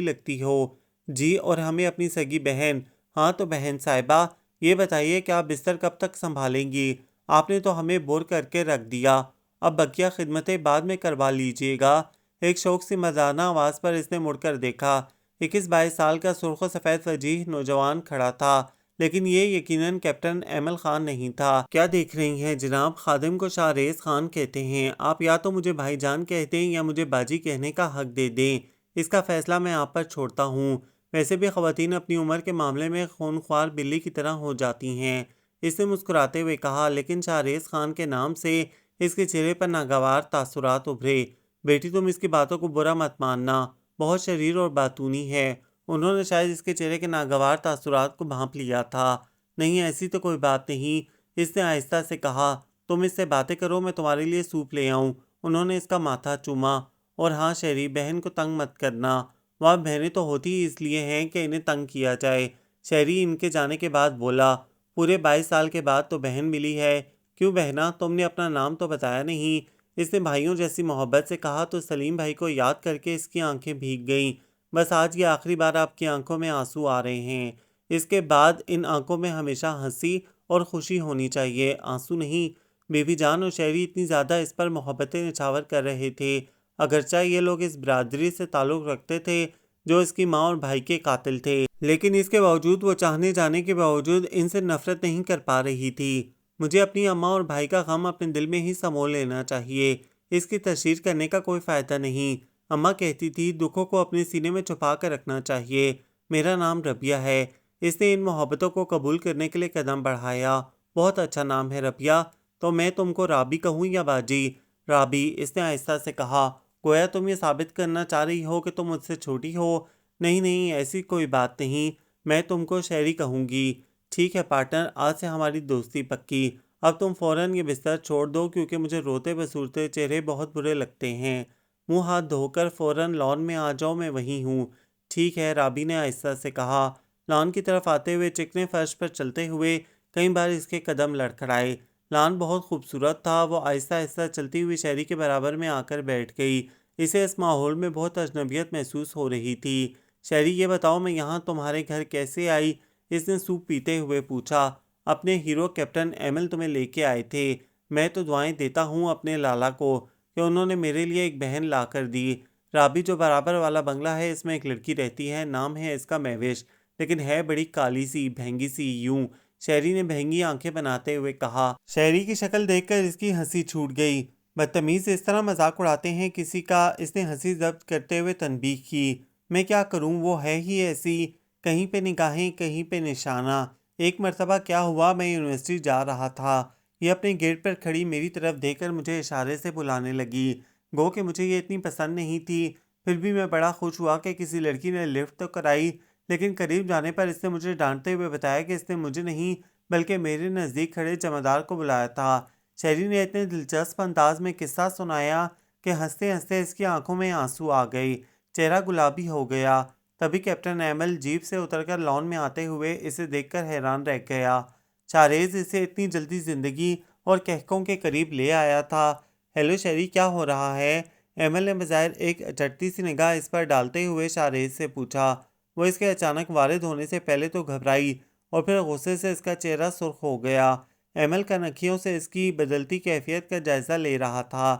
لگتی ہو۔ جی، اور ہمیں اپنی سگی بہن۔ ہاں تو بہن صاحبہ، یہ بتائیے کہ آپ بستر کب تک سنبھالیں گی؟ آپ نے تو ہمیں بور کر کے رکھ دیا، اب بقیہ خدمتیں بعد میں کروا لیجیے گا۔ ایک شوق سی مزانہ آواز پر اس نے مڑ کر دیکھا۔ 21-22 سال کا سرخ و سفید وجیح نوجوان کھڑا تھا، لیکن یہ یقیناً کیپٹن ایمل خان نہیں تھا۔ کیا دیکھ رہی ہیں جناب؟ خادم کو شاہریز خان کہتے ہیں۔ آپ یا تو مجھے بھائی جان کہہ دیں یا مجھے باجی کہنے کا حق دے دیں، اس کا فیصلہ میں آپ پر چھوڑتا ہوں۔ ویسے بھی خواتین اپنی عمر کے معاملے میں خونخوار بلی کی طرح ہو جاتی ہیں، اس نے مسکراتے ہوئے کہا، لیکن شاہریز خان کے نام سے اس کے چہرے پر ناگوار تاثرات ابھرے۔ بیٹی، تم اس کی باتوں کو برا مت ماننا، بہت شریر اور باتونی ہے۔ انہوں نے شاید اس کے چہرے کے ناگوار تاثرات کو بھانپ لیا تھا۔ نہیں، ایسی تو کوئی بات نہیں، اس نے آہستہ سے کہا۔ تم اس سے باتیں کرو، میں تمہارے لیے سوپ لے آؤں۔ انہوں نے اس کا ماتھا چوما۔ اور ہاں شہری، بہن کو تنگ مت کرنا، وہ بہنیں تو ہوتی ہی اس لیے ہیں کہ انہیں تنگ کیا جائے۔ شہری ان کے جانے کے بعد بولا، پورے 22 سال کے بعد تو بہن ملی ہے۔ کیوں بہنا، تم نے اپنا نام تو بتایا نہیں؟ اس نے بھائیوں جیسی محبت سے کہا تو سلیم بھائی کو یاد کر کے اس کی آنکھیں بھیگ گئیں۔ بس آج یہ آخری بار آپ کی آنکھوں میں آنسو آ رہے ہیں، اس کے بعد ان آنکھوں میں ہمیشہ ہنسی اور خوشی ہونی چاہیے، آنسو نہیں۔ بی بی جان اور شہری اتنی زیادہ اس پر محبتیں نچھاور کر رہے تھے، اگرچہ یہ لوگ اس برادری سے تعلق رکھتے تھے جو اس کی ماں اور بھائی کے قاتل تھے، لیکن اس کے باوجود وہ چاہنے جانے کے باوجود ان سے نفرت نہیں کر پا رہی تھی۔ مجھے اپنی اماں اور بھائی کا غم اپنے دل میں ہی سمو لینا چاہیے، اس کی تشہیر کرنے کا کوئی فائدہ نہیں۔ اماں کہتی تھی دکھوں کو اپنے سینے میں چھپا کر رکھنا چاہیے۔ میرا نام ربیہ ہے۔ اس نے ان محبتوں کو قبول کرنے کے لیے قدم بڑھایا۔ بہت اچھا نام ہے ربیہ، تو میں تم کو رابی کہوں یا باجی؟ رابی، اس نے آہستہ سے کہا، گویا تم یہ ثابت کرنا چاہ رہی ہو کہ تم مجھ سے چھوٹی ہو۔ نہیں نہیں، ایسی کوئی بات نہیں، میں تم کو شہری کہوں گی۔ ٹھیک ہے پارٹنر، آج سے ہماری دوستی پکی۔ اب تم فوراً یہ بستر چھوڑ دو کیونکہ مجھے روتے بسورتے چہرے بہت برے لگتے ہیں۔ منہ ہاتھ دھو کر فوراً لان میں آ جاؤ، میں وہیں ہوں۔ ٹھیک ہے، رابی نے آہستہ سے کہا۔ لان کی طرف آتے ہوئے چکنے فرش پر چلتے ہوئے کئی بار اس کے قدم لڑکھڑائے۔ لان بہت خوبصورت تھا، وہ آہستہ آہستہ چلتی ہوئی شہری کے برابر میں آ کر بیٹھ گئی۔ اسے اس ماحول میں بہت اجنبیت محسوس ہو رہی تھی۔ شہری، یہ بتاؤ میں یہاں تمہارے گھر کیسے آئی؟ اس نے سوپ پیتے ہوئے پوچھا۔ اپنے ہیرو کیپٹن ایمل تمہیں لے کے آئے تھے۔ میں تو دعائیں دیتا ہوں اپنے لالا کو کہ انہوں نے میرے لیے ایک بہن لا کر دی۔ رابی، جو برابر والا بنگلہ ہے اس میں ایک لڑکی رہتی ہے، نام ہے اس کا مہوش، لیکن ہے بڑی کالی سی بھینگی سی یوں۔ شہری نے بھینگی آنکھیں بناتے ہوئے کہا۔ شہری کی شکل دیکھ کر اس کی ہنسی چھوٹ گئی۔ بدتمیز اس طرح مذاق اڑاتے ہیں کسی کا؟ اس نے ہنسی ضبط کرتے ہوئے تنبیہ کی۔ میں کیا کروں، وہ ہے ہی ایسی، کہیں پہ نگاہیں کہیں پہ نشانہ۔ ایک مرتبہ کیا ہوا، میں یونیورسٹی جا رہا تھا، یہ اپنے گیٹ پر کھڑی میری طرف دیکھ کر مجھے اشارے سے بلانے لگی، گو کہ مجھے یہ اتنی پسند نہیں تھی۔ پھر بھی میں بڑا خوش ہوا کہ کسی لڑکی نے لفٹ تو کرائی، لیکن قریب جانے پر اس نے مجھے ڈانٹتے ہوئے بتایا کہ اس نے مجھے نہیں بلکہ میرے نزدیک کھڑے جمعدار کو بلایا تھا۔ شہری نے اتنے دلچسپ انداز میں قصہ سنایا کہ ہنستے ہنستے اس کی آنکھوں میں آنسو آ گئی، چہرہ گلابی ہو گیا۔ تبھی کیپٹن ایمل جیپ سے اتر کر لان میں آتے ہوئے اسے دیکھ کر حیران رہ گیا۔ شاہریز اسے اتنی جلدی زندگی اور کہکوں کے قریب لے آیا تھا۔ ہیلو شہری، کیا ہو رہا ہے؟ ایمل نے بظاہر ایک چٹتی سی نگاہ اس پر ڈالتے ہوئے شاہریز سے پوچھا۔ وہ اس کے اچانک وارد ہونے سے پہلے تو گھبرائی اور پھر غصے سے اس کا چہرہ سرخ ہو گیا۔ ایمل کنکھیوں سے اس کی بدلتی کیفیت کا جائزہ لے رہا تھا۔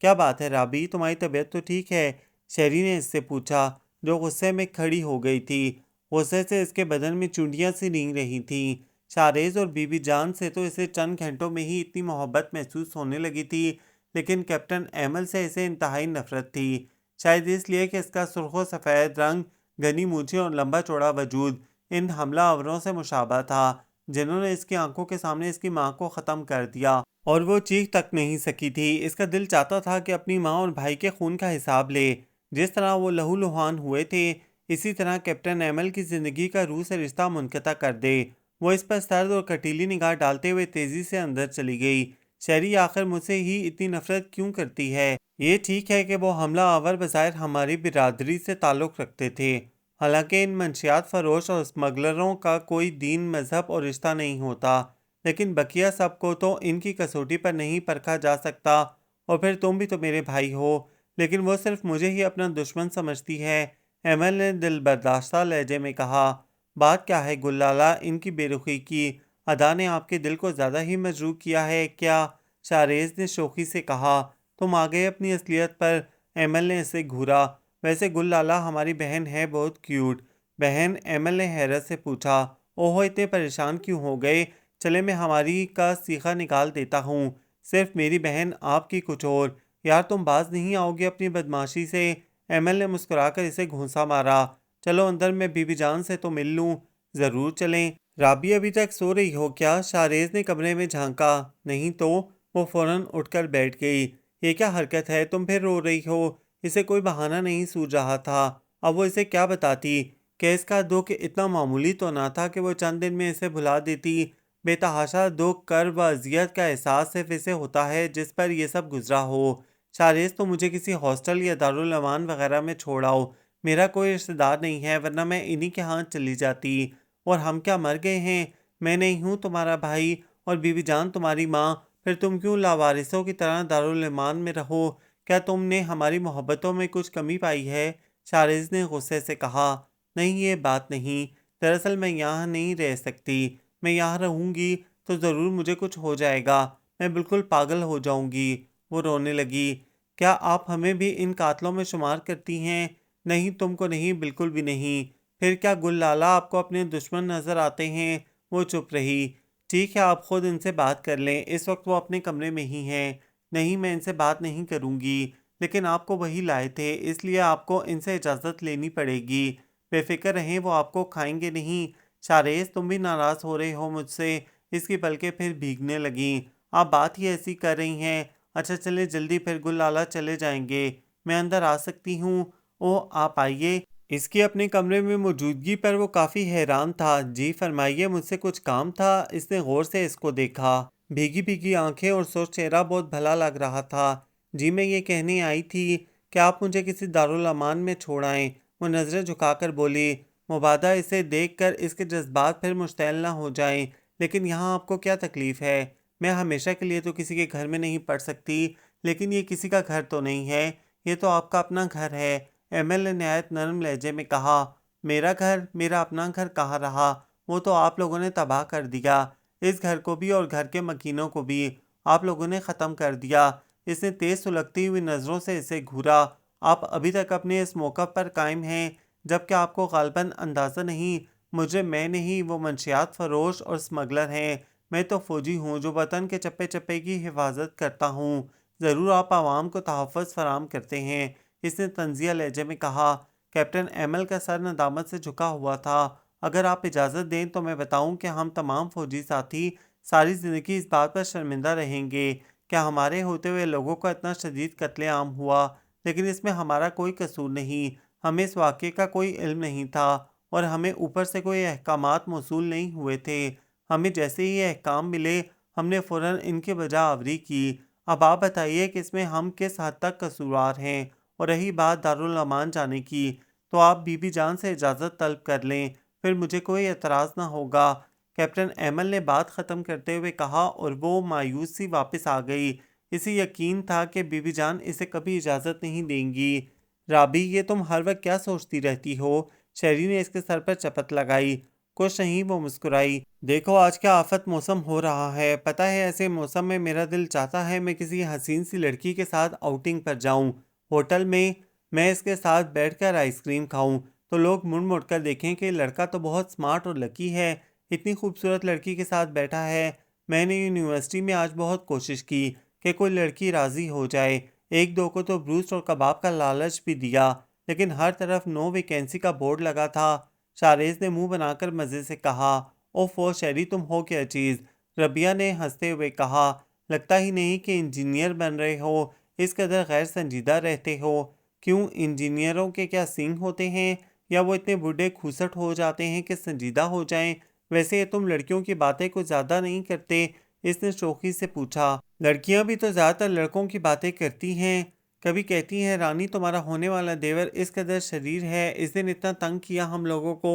کیا بات ہے رابی، تمہاری طبیعت تو ٹھیک ہے؟ شہری نے اس سے پوچھا، جو غصے میں کھڑی ہو گئی تھی۔ غصے سے اس کے بدن میں چونڈیاں سی رینگ رہی تھیں۔ شاہریز اور بی بی جان سے تو اسے چند گھنٹوں میں ہی اتنی محبت محسوس ہونے لگی تھی، لیکن کیپٹن ایمل سے اسے انتہائی نفرت تھی، شاید اس لیے کہ اس کا سرخ و سفید رنگ، گھنی مونچھیں اور لمبا چوڑا وجود ان حملہ آوروں سے مشابہ تھا جنہوں نے اس کی آنکھوں کے سامنے اس کی ماں کو ختم کر دیا، اور وہ چیخ تک نہیں سکی تھی۔ اس کا دل چاہتا تھا کہ اپنی ماں اور بھائی کے خون کا حساب لے۔ جس طرح وہ لہو لہان ہوئے تھے، اسی طرح کیپٹن ایمل کی زندگی کا روح سے رشتہ منقطع کر دے۔ وہ اس پر سرد اور کٹیلی نگاہ ڈالتے ہوئے تیزی سے اندر چلی گئی۔ شہری، آخر مجھ سے ہی اتنی نفرت کیوں کرتی ہے؟ یہ ٹھیک ہے کہ وہ حملہ آور بظاہر ہماری برادری سے تعلق رکھتے تھے، حالانکہ ان منشیات فروش اور اسمگلروں کا کوئی دین، مذہب اور رشتہ نہیں ہوتا، لیکن بقیہ سب کو تو ان کی کسوٹی پر نہیں پرکھا جا سکتا۔ اور پھر تم بھی تو میرے بھائی ہو، لیکن وہ صرف مجھے ہی اپنا دشمن سمجھتی ہے، ایمل نے دل برداشتہ لہجے میں کہا۔ بات کیا ہے گل لالہ، ان کی بے رخی کی ادا نے آپ کے دل کو زیادہ ہی مجروح کیا ہے کیا؟ شاریز نے شوخی سے کہا۔ تم آ گئے اپنی اصلیت پر، ایمل نے اسے گھورا۔ ویسے گل لالہ ہماری بہن ہے بہت کیوٹ۔ بہن؟ ایمل نے حیرت سے پوچھا۔ اوہو، اتنے پریشان کیوں ہو گئے؟ چلے میں ہماری کا سیخہ نکال دیتا ہوں۔ صرف میری بہن، آپ کی کچھ اور۔ یار تم باز نہیں آؤ گے اپنی بدماشی سے؟ ایمل نے مسکرا کر اسے گھونسا مارا۔ چلو اندر، میں بی بی جان سے تو مل لوں۔ ضرور چلیں۔ رابی ابھی تک سو رہی ہو کیا؟ شاریز نے کمرے میں جھانکا۔ نہیں تو؟ وہ فوراً اٹھ کر بیٹھ گئی۔ یہ کیا حرکت ہے؟ تم پھر رو رہی ہو؟ اسے کوئی بہانہ نہیں سوج رہا تھا۔ اب وہ اسے کیا بتاتی کہ اس کا دکھ اتنا معمولی تو نہ تھا کہ وہ چند دن میں اسے بھلا دیتی۔ بے تحاشا دکھ، کرب و اذیت کا احساس صرف اسے ہوتا ہے جس پر یہ سب گزرا ہو۔ شاریز، تو مجھے کسی ہاسٹل یا دارالعمان وغیرہ میں چھوڑ آؤ۔ میرا کوئی رشتہ دار نہیں ہے، ورنہ میں انہی کے ہاں چلی جاتی۔ اور ہم کیا مر گئے ہیں؟ میں نہیں ہوں تمہارا بھائی، اور بی بی جان تمہاری ماں؟ پھر تم کیوں لاوارثوں کی طرح دارالعمان میں رہو؟ کیا تم نے ہماری محبتوں میں کچھ کمی پائی ہے؟ شاریز نے غصے سے کہا۔ نہیں، یہ بات نہیں۔ دراصل میں یہاں نہیں رہ سکتی۔ میں یہاں رہوں گی تو ضرور مجھے کچھ ہو جائے گا، میں بالکل پاگل ہو جاؤں گی۔ وہ رونے لگی۔ کیا آپ ہمیں بھی ان قاتلوں میں شمار کرتی ہیں؟ نہیں، تم کو نہیں، بالکل بھی نہیں۔ پھر کیا گل لالہ آپ کو اپنے دشمن نظر آتے ہیں؟ وہ چپ رہی۔ ٹھیک ہے، آپ خود ان سے بات کر لیں، اس وقت وہ اپنے کمرے میں ہی ہیں۔ نہیں، میں ان سے بات نہیں کروں گی، لیکن آپ کو وہی لائے تھے، اس لیے آپ کو ان سے اجازت لینی پڑے گی۔ بے فکر رہیں، وہ آپ کو کھائیں گے نہیں۔ شاریز، تم بھی ناراض ہو رہے ہو مجھ سے؟ اس کی پلکیں پھر بھیگنے لگیں۔ آپ بات ہی ایسی کر رہی ہیں۔ اچھا چلے جلدی، پھر گل لالہ چلے جائیں گے۔ میں اندر آ سکتی ہوں؟ اوہ، آپ آئیے۔ اس کی اپنے کمرے میں موجودگی پر وہ کافی حیران تھا۔ جی فرمائیے، مجھ سے کچھ کام تھا؟ اس نے غور سے اس کو دیکھا۔ بھیگی بھیگی آنکھیں اور سرخ چہرہ بہت بھلا لگ رہا تھا۔ جی میں یہ کہنے آئی تھی کہ آپ مجھے کسی دارالعمان میں چھوڑ آئیں۔ وہ نظریں جھکا کر بولی۔ مبادہ اسے دیکھ کر اس کے جذبات پھر مشتعل نہ ہو جائیں۔ لیکن یہاں آپ کو کیا تکلیف ہے؟ میں ہمیشہ کے لیے تو کسی کے گھر میں نہیں پڑ سکتی، لیکن یہ کسی کا گھر تو نہیں ہے، یہ تو آپ کا اپنا گھر ہے۔ ایمل نے نہایت نرم لہجے میں کہا۔ میرا گھر؟ میرا اپنا گھر کہاں رہا؟ وہ تو آپ لوگوں نے تباہ کر دیا۔ اس گھر کو بھی اور گھر کے مکینوں کو بھی آپ لوگوں نے ختم کر دیا۔ اس نے تیز سلگتی ہوئی نظروں سے اسے گھورا۔ آپ ابھی تک اپنے اس موقف پر قائم ہیں، جبکہ آپ کو غالباً اندازہ نہیں، مجرم میں نہیں، وہ منشیات فروش اور اسمگلر ہیں۔ میں تو فوجی ہوں جو وطن کے چپے چپے کی حفاظت کرتا ہوں۔ ضرور آپ عوام کو تحفظ فراہم کرتے ہیں، اس نے طنزیہ لہجے میں کہا۔ کیپٹن ایمل کا سر ندامت سے جھکا ہوا تھا۔ اگر آپ اجازت دیں تو میں بتاؤں کہ ہم تمام فوجی ساتھی ساری زندگی اس بات پر شرمندہ رہیں گے کہ ہمارے ہوتے ہوئے لوگوں کا اتنا شدید قتل عام ہوا، لیکن اس میں ہمارا کوئی قصور نہیں۔ ہمیں اس واقعے کا کوئی علم نہیں تھا، اور ہمیں اوپر سے کوئی احکامات موصول نہیں ہوئے تھے۔ ہمیں جیسے ہی یہ احکام ملے، ہم نے فوراً ان کی بجا آوری کی۔ اب آپ بتائیے کہ اس میں ہم کس حد تک قصوروار ہیں؟ اور رہی بات دارالعمان جانے کی، تو آپ بی بی جان سے اجازت طلب کر لیں، پھر مجھے کوئی اعتراض نہ ہوگا۔ کیپٹن ایمل نے بات ختم کرتے ہوئے کہا، اور وہ مایوس سی واپس آ گئی۔ اسے یقین تھا کہ بی بی جان اسے کبھی اجازت نہیں دیں گی۔ رابی، یہ تم ہر وقت کیا سوچتی رہتی ہو؟ شہری نے اس کے سر پر چپت لگائی۔ کچھ نہیں، وہ مسکرائی۔ دیکھو آج کیا آفت موسم ہو رہا ہے، پتہ ہے ایسے موسم میں میرا دل چاہتا ہے میں کسی حسین سی لڑکی کے ساتھ آؤٹنگ پر جاؤں، ہوٹل میں اس کے ساتھ بیٹھ کر آئس کریم کھاؤں، تو لوگ مڑ مڑ کر دیکھیں کہ لڑکا تو بہت سمارٹ اور لکی ہے، اتنی خوبصورت لڑکی کے ساتھ بیٹھا ہے۔ میں نے یونیورسٹی میں آج بہت کوشش کی کہ کوئی لڑکی راضی ہو جائے، ایک دو کو تو بروسٹ اور کباب کا لالچ بھی دیا، لیکن ہر طرف نو ویکینسی کا بورڈ لگا تھا۔ شاریز نے منہ بنا کر مزے سے کہا۔ اوفو شہری، تم ہو کیا چیز؟ ربیہ نے ہنستے ہوئے کہا۔ لگتا ہی نہیں کہ انجینئر بن رہے ہو، اس قدر غیر سنجیدہ رہتے ہو۔ کیوں، انجینئروں کے کیا سینگ ہوتے ہیں، یا وہ اتنے بوڑھے کھوسٹ ہو جاتے ہیں کہ سنجیدہ ہو جائیں؟ ویسے یہ تم لڑکیوں کی باتیں کچھ زیادہ نہیں کرتے؟ اس نے شوخی سے پوچھا۔ لڑکیاں بھی تو زیادہ تر لڑکوں کی باتیں کرتی ہیں۔ کبھی کہتی ہیں رانی تمہارا ہونے والا دیور اس قدر شریر ہے، اس دن اتنا تنگ کیا ہم لوگوں کو،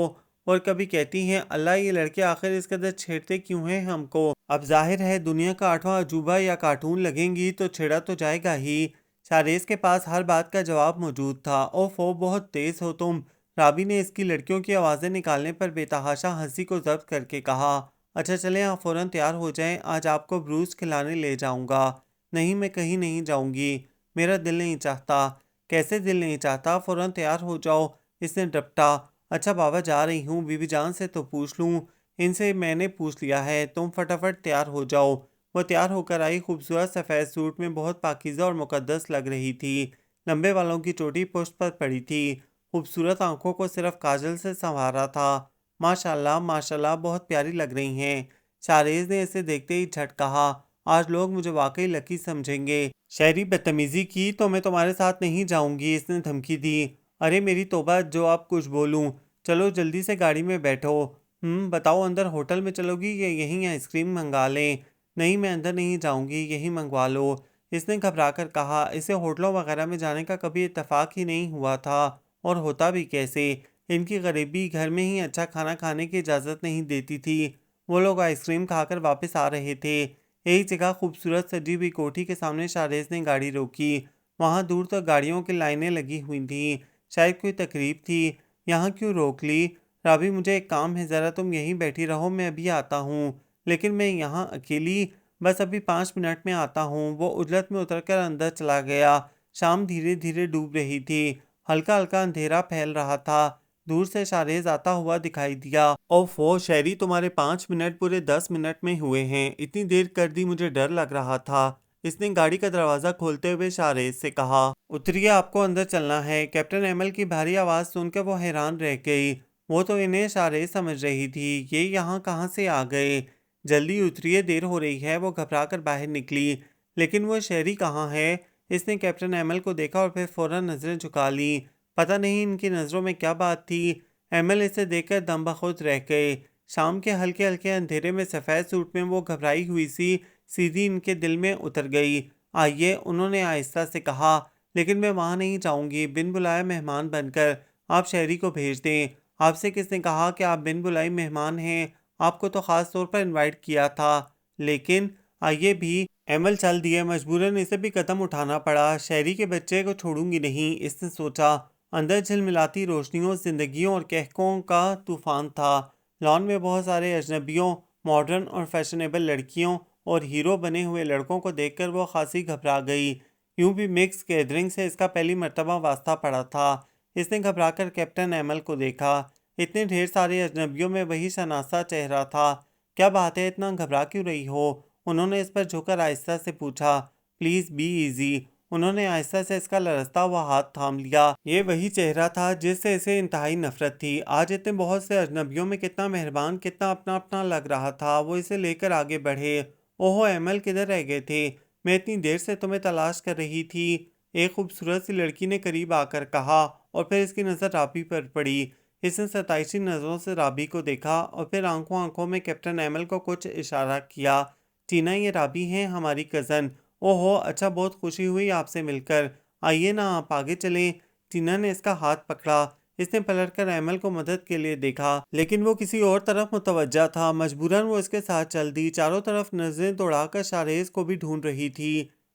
اور کبھی کہتی ہیں اللہ یہ لڑکے آخر اس قدر چھیڑتے کیوں ہیں ہم کو۔ اب ظاہر ہے دنیا کا 8واں عجوبہ یا کارٹون لگیں گی تو چھیڑا تو جائے گا ہی۔ شاہریز کے پاس ہر بات کا جواب موجود تھا۔ اوفو بہت تیز ہو تم، رابی نے اس کی لڑکیوں کی آوازیں نکالنے پر بے تحاشا ہنسی کو ضبط کر کے کہا۔ اچھا چلیں آپ فوراً تیار ہو جائیں، آج آپ کو بروس کھلانے لے جاؤں گا۔ نہیں میں کہیں نہیں جاؤں گی، میرا دل نہیں چاہتا۔ کیسے دل نہیں چاہتا، فوراً تیار ہو جاؤ، اس نے ڈپٹا۔ اچھا بابا جا رہی ہوں، بی بی جان سے تو پوچھ لوں، ان سے میں نے پوچھ لیا ہے، تم فٹافٹ تیار ہو جاؤ۔ وہ تیار ہو کر آئی، خوبصورت سفید سوٹ میں بہت پاکیزہ اور مقدس لگ رہی تھی۔ لمبے والوں کی چوٹی پشت پر پڑی تھی، خوبصورت آنکھوں کو صرف کاجل سے سنوارا تھا۔ ماشاءاللہ ماشاءاللہ بہت پیاری لگ رہی ہیں۔ شاہریز نے اسے دیکھتے ہی جھٹ کہا، آج لوگ مجھے واقعی لکی سمجھیں گے۔ شہری بدتمیزی کی تو میں تمہارے ساتھ نہیں جاؤں گی، اس نے دھمکی دی۔ ارے میری توبہ، جو اب کچھ بولوں، چلو جلدی سے گاڑی میں بیٹھو۔ بتاؤ اندر ہوٹل میں چلو گی یا یہیں آئس کریم منگا لیں؟ نہیں میں اندر نہیں جاؤں گی، یہی منگوا لو، اس نے گھبرا کر کہا۔ اسے ہوٹلوں وغیرہ میں جانے کا کبھی اتفاق ہی نہیں ہوا تھا، اور ہوتا بھی کیسے، ان کی غریبی گھر میں ہی اچھا کھانا کھانے کی اجازت نہیں دیتی تھی۔ وہ لوگ آئس کریم کھا کر واپس آ رہے تھے۔ ایک جگہ خوبصورت سجی ہوئی کوٹھی کے سامنے شاہریز نے گاڑی روکی۔ وہاں دور تک گاڑیوں کی لائنیں لگی ہوئی تھیں، شاید کوئی تقریب تھی۔ یہاں کیوں روک لی؟ رابی مجھے ایک کام ہے، ذرا تم یہیں بیٹھی رہو، میں ابھی آتا ہوں۔ لیکن میں یہاں اکیلی، بس ابھی 5 منٹ میں آتا ہوں۔ وہ عجلت میں اتر کر اندر چلا گیا۔ شام دھیرے دھیرے ڈوب رہی تھی، ہلکا ہلکا اندھیرا پھیل رہا تھا۔ دور سے شاہریز آتا ہوا دکھائی دیا۔ اوفو شہری، تمہارے 5 منٹ پورے 10 منٹ میں ہوئے ہیں، اتنی دیر کر دی، مجھے ڈر لگ رہا تھا، اس نے گاڑی کا دروازہ کھولتے ہوئے شاہریز سے کہا۔ اتریے، آپ کو اندر چلنا ہے۔ کیپٹن ایمل کی بھاری آواز سن کر وہ حیران رہ گئی۔ وہ تو انہیں شاہریز سمجھ رہی تھی، یہ یہاں کہاں سے آ گئے؟ جلدی اتریے، دیر ہو رہی ہے۔ وہ گھبرا کر باہر نکلی۔ لیکن وہ شہری کہاں ہے؟ اس نے کیپٹن ایمل کو دیکھا اور پھر فوراً نظریں جھکا لیں۔ پتہ نہیں ان کی نظروں میں کیا بات تھی، ایمل اسے دیکھ کر دم بخود رہ گئے۔ شام کے ہلکے ہلکے اندھیرے میں سفید سوٹ میں وہ گھبرائی ہوئی سی سیدھی ان کے دل میں اتر گئی۔ آئیے، انہوں نے آہستہ سے کہا، لیکن میں وہاں نہیں جاؤں گی، بن بلائے مہمان بن کر۔ آپ شہری کو بھیج دیں۔ آپ سے کس نے کہا کہ آپ بن بلائی مہمان ہیں؟ آپ کو تو خاص طور پر انوائٹ کیا تھا۔ لیکن آئیے بھی۔ ایمل چل دیے، مجبوراً اسے بھی قدم اٹھانا پڑا۔ شہری کے بچے کو چھوڑوں گی نہیں، اس نے سوچا۔ اندر جھلملاتی روشنیوں، زندگیوں اور کہکوں کا طوفان تھا۔ لان میں بہت سارے اجنبیوں، ماڈرن اور فیشنیبل لڑکیوں اور ہیرو بنے ہوئے لڑکوں کو دیکھ کر وہ خاصی گھبرا گئی۔ یوں بھی مکس گیدرنگ سے اس کا پہلی مرتبہ واسطہ پڑا تھا۔ اس نے گھبرا کر کیپٹن ایمل کو دیکھا۔ اتنے ڈھیر سارے اجنبیوں میں وہی شناسا چہرہ تھا۔ کیا بات ہے، اتنا گھبرا کیوں رہی ہو؟ انہوں نے اس پر جھک کر آہستہ سے پوچھا۔ Please be easy. انہوں نے آہستہ سے اس کا لرزتا ہوا ہاتھ تھام لیا۔ یہ وہی چہرہ تھا جس سے اسے انتہائی نفرت تھی۔ آج اتنے بہت سے اجنبیوں میں کتنا مہربان، کتنا اپنا اپنا لگ رہا تھا۔ وہ اسے لے کر آگے بڑھے۔ اوہو ایمل، کدھر رہ گئے تھے؟ میں اتنی دیر سے تمہیں تلاش کر رہی تھی، ایک خوبصورت سی لڑکی نے قریب آ کر کہا، اور پھر اس کی نظر رابی پر پڑی۔ اس نے ستائشی نظروں سے رابی کو دیکھا اور پھر آنکھوں میں کیپٹن ایمل کو کچھ اشارہ کیا۔ ٹینا، یہ رابی ہیں، ہماری کزن۔ اوہو اچھا، بہت خوشی ہوئی آپ سے مل کر۔ آئیے نا، آپ آگے چلیں۔ ٹینا نے اس کا ہاتھ پکڑا۔ اس نے پلٹ کر ایمل کو مدد کے لیے دیکھا، لیکن وہ کسی اور طرف متوجہ تھا۔ مجبوراً وہ اس کے ساتھ چل دی، چاروں طرف نظریں دوڑا کر شاہریز کو بھی ڈھونڈ رہی تھی،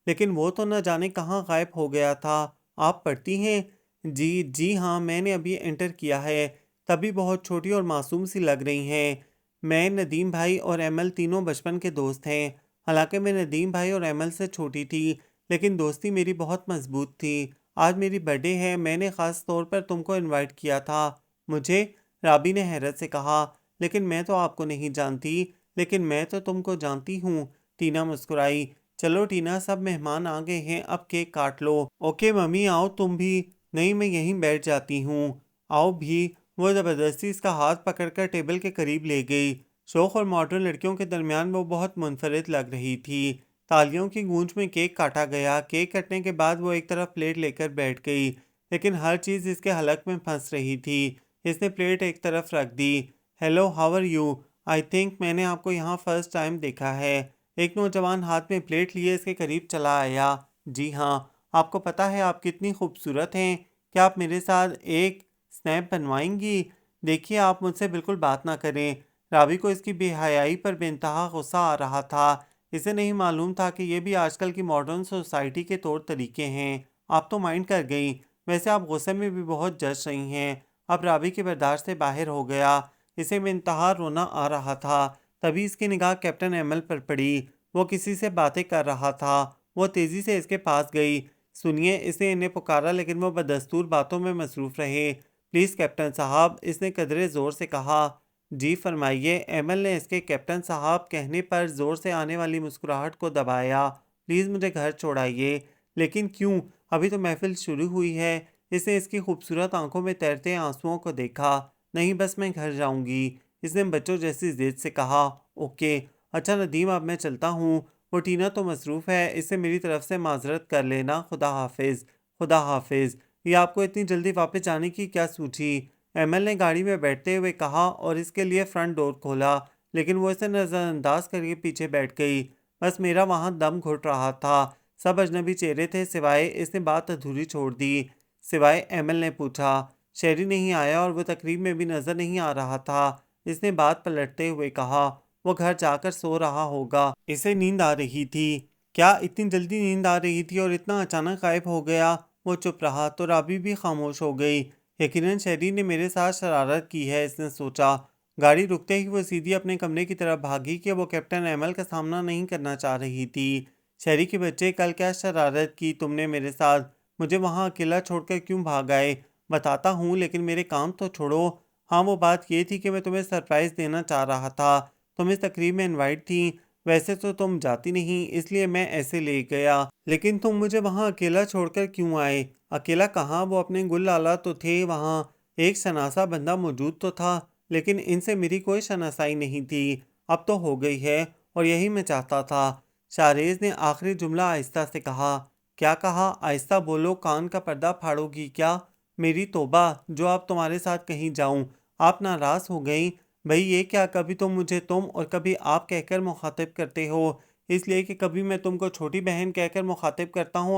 لیکن وہ تو نہ جانے کہاں غائب ہو گیا تھا۔ آپ پڑھتی ہیں؟ جی ہاں، میں نے ابھی انٹر کیا ہے۔ تبھی بہت چھوٹی اور معصوم سی لگ رہی ہیں۔ میں، ندیم بھائی اور ایمل تینوں بچپن کے دوست ہیں۔ حالانکہ میں ندیم بھائی اور ایمل سے چھوٹی تھی، لیکن دوستی میری بہت مضبوط تھی۔ آج میری برتھ ڈے ہے، میں نے خاص طور پر تم کو انوائٹ کیا تھا۔ مجھے؟ رابی نے حیرت سے کہا، لیکن میں تو آپ کو نہیں جانتی۔ لیکن میں تو تم کو جانتی ہوں، ٹینا مسکرائی۔ چلو ٹینا، سب مہمان آ گئے ہیں، اب کیک کاٹ لو۔ اوکے ممی، آؤ تم بھی۔ نہیں، میں یہیں بیٹھ جاتی ہوں۔ آؤ بھی۔ وہ زبردستی اس کا ہاتھ پکڑ کر ٹیبل کے قریب لے گئی۔ شوخ اور ماڈرن لڑکیوں کے درمیان وہ بہت منفرد لگ رہی تھی۔ تالیوں کی گونج میں کیک کاٹا گیا۔ کیک کٹنے کے بعد وہ ایک طرف پلیٹ لے کر بیٹھ گئی، لیکن ہر چیز اس کے حلق میں پھنس رہی تھی۔ اس نے پلیٹ ایک طرف رکھ دی۔ Hello, how are you? I think میں نے آپ کو یہاں فرسٹ ٹائم دیکھا ہے۔ ایک نوجوان ہاتھ میں پلیٹ لیے اس کے قریب چلا آیا۔ جی ہاں، آپ کو پتہ ہے آپ کتنی خوبصورت ہیں، کیا آپ میرے ساتھ ایک سنیپ بنوائیں گی؟ دیکھیے آپ مجھ سے بالکل بات نہ کریں۔ رابی کو اس کی بے حیائی پر بے انتہا غصہ آ رہا تھا۔ اسے نہیں معلوم تھا کہ یہ بھی آج کل کی ماڈرن سوسائٹی کے طور طریقے ہیں۔ آپ تو مائنڈ کر گئیں، ویسے آپ غصے میں بھی بہت جج رہی ہیں۔ اب رابی کے برداشت سے باہر ہو گیا، اسے بے انتہا رونا آ رہا تھا۔ تبھی اس کی نگاہ کیپٹن ایمل پر پڑی، وہ کسی سے باتیں کر رہا تھا۔ وہ تیزی سے اس کے پاس گئی۔ سنیے، اس نے انہیں پکارا لیکن وہ بدستور باتوں میں مصروف رہے۔ پلیز کیپٹن صاحب، اس نے قدرے زور سے کہا۔ جی فرمائیے، ایمل نے اس کے کیپٹن صاحب کہنے پر زور سے آنے والی مسکراہٹ کو دبایا۔ پلیز مجھے گھر چھوڑائیے۔ لیکن کیوں؟ ابھی تو محفل شروع ہوئی ہے۔ اس نے اس کی خوبصورت آنکھوں میں تیرتے آنسوؤں کو دیکھا۔ نہیں، بس میں گھر جاؤں گی، اس نے بچوں جیسی ضد سے کہا۔ اوکے، اچھا ندیم، اب میں چلتا ہوں۔ وہ ٹینا تو مصروف ہے، اس سے میری طرف سے معذرت کر لینا۔ خدا حافظ۔ خدا حافظ۔ یہ آپ کو اتنی جلدی واپس جانے کی کیا سوچی؟ ایمل نے گاڑی میں بیٹھتے ہوئے کہا اور اس کے لیے فرنٹ ڈور کھولا، لیکن وہ اسے نظر انداز کر کے پیچھے بیٹھ گئی۔ بس میرا وہاں دم گھٹ رہا تھا۔ سب اجنبی چہرے تھے سوائے، اس نے بات ادھوری چھوڑ دی۔ سوائے؟ ایمل نے پوچھا۔ شہری نہیں آیا اور وہ تقریب میں بھی نظر نہیں آ رہا تھا، اس نے بات پلٹتے ہوئے کہا۔ وہ گھر جا کر سو رہا ہوگا، اسے نیند آ رہی تھی۔ کیا اتنی جلدی نیند آ رہی تھی اور اتنا اچانک غائب ہو گیا؟ وہ چپ رہا تو رابی بھی خاموش ہو گئی۔ یقیناً شہری نے میرے ساتھ شرارت کی ہے، اس نے سوچا۔ گاڑی رکتے ہی وہ سیدھی اپنے کمرے کی طرف بھاگی کہ وہ کیپٹن ایمل کا سامنا نہیں کرنا چاہ رہی تھی۔ شہری کے بچے، کل کیا شرارت کی تم نے میرے ساتھ؟ مجھے وہاں اکیلا چھوڑ کر کیوں بھاگ آئے؟ بتاتا ہوں، لیکن میرے کام تو چھوڑو۔ ہاں، وہ بات یہ تھی کہ میں تمہیں سرپرائز دینا چاہ رہا تھا۔ تم اس تقریب میں انوائٹ تھی، ویسے تو تم جاتی نہیں، اس لیے میں ایسے لے گیا۔ لیکن تم مجھے وہاں اکیلا چھوڑ کر کیوں آئے؟ اکیلا کہاں، وہ اپنے گل لالا تو تھے وہاں، ایک شناسا بندہ موجود تو تھا، لیکن ان سے میری کوئی شناسائی نہیں تھی۔ اب تو ہو گئی ہے اور یہی میں چاہتا تھا۔ شاہریز نے آخری جملہ آہستہ سے کہا۔ کیا کہا؟ آہستہ بولو، کان کا پردہ پھاڑو گی کیا؟ میری توبہ، جو اب تمہارے ساتھ کہیں جاؤں۔ آپ ناراض ہو گئیں؟ بھئی یہ کیا، کبھی تم مجھے تم اور کبھی آپ کہہ کر مخاطب کرتے ہو، اس لیے کہ کبھی میں تم کو چھوٹی بہن کہہ کر مخاطب کرتا ہوں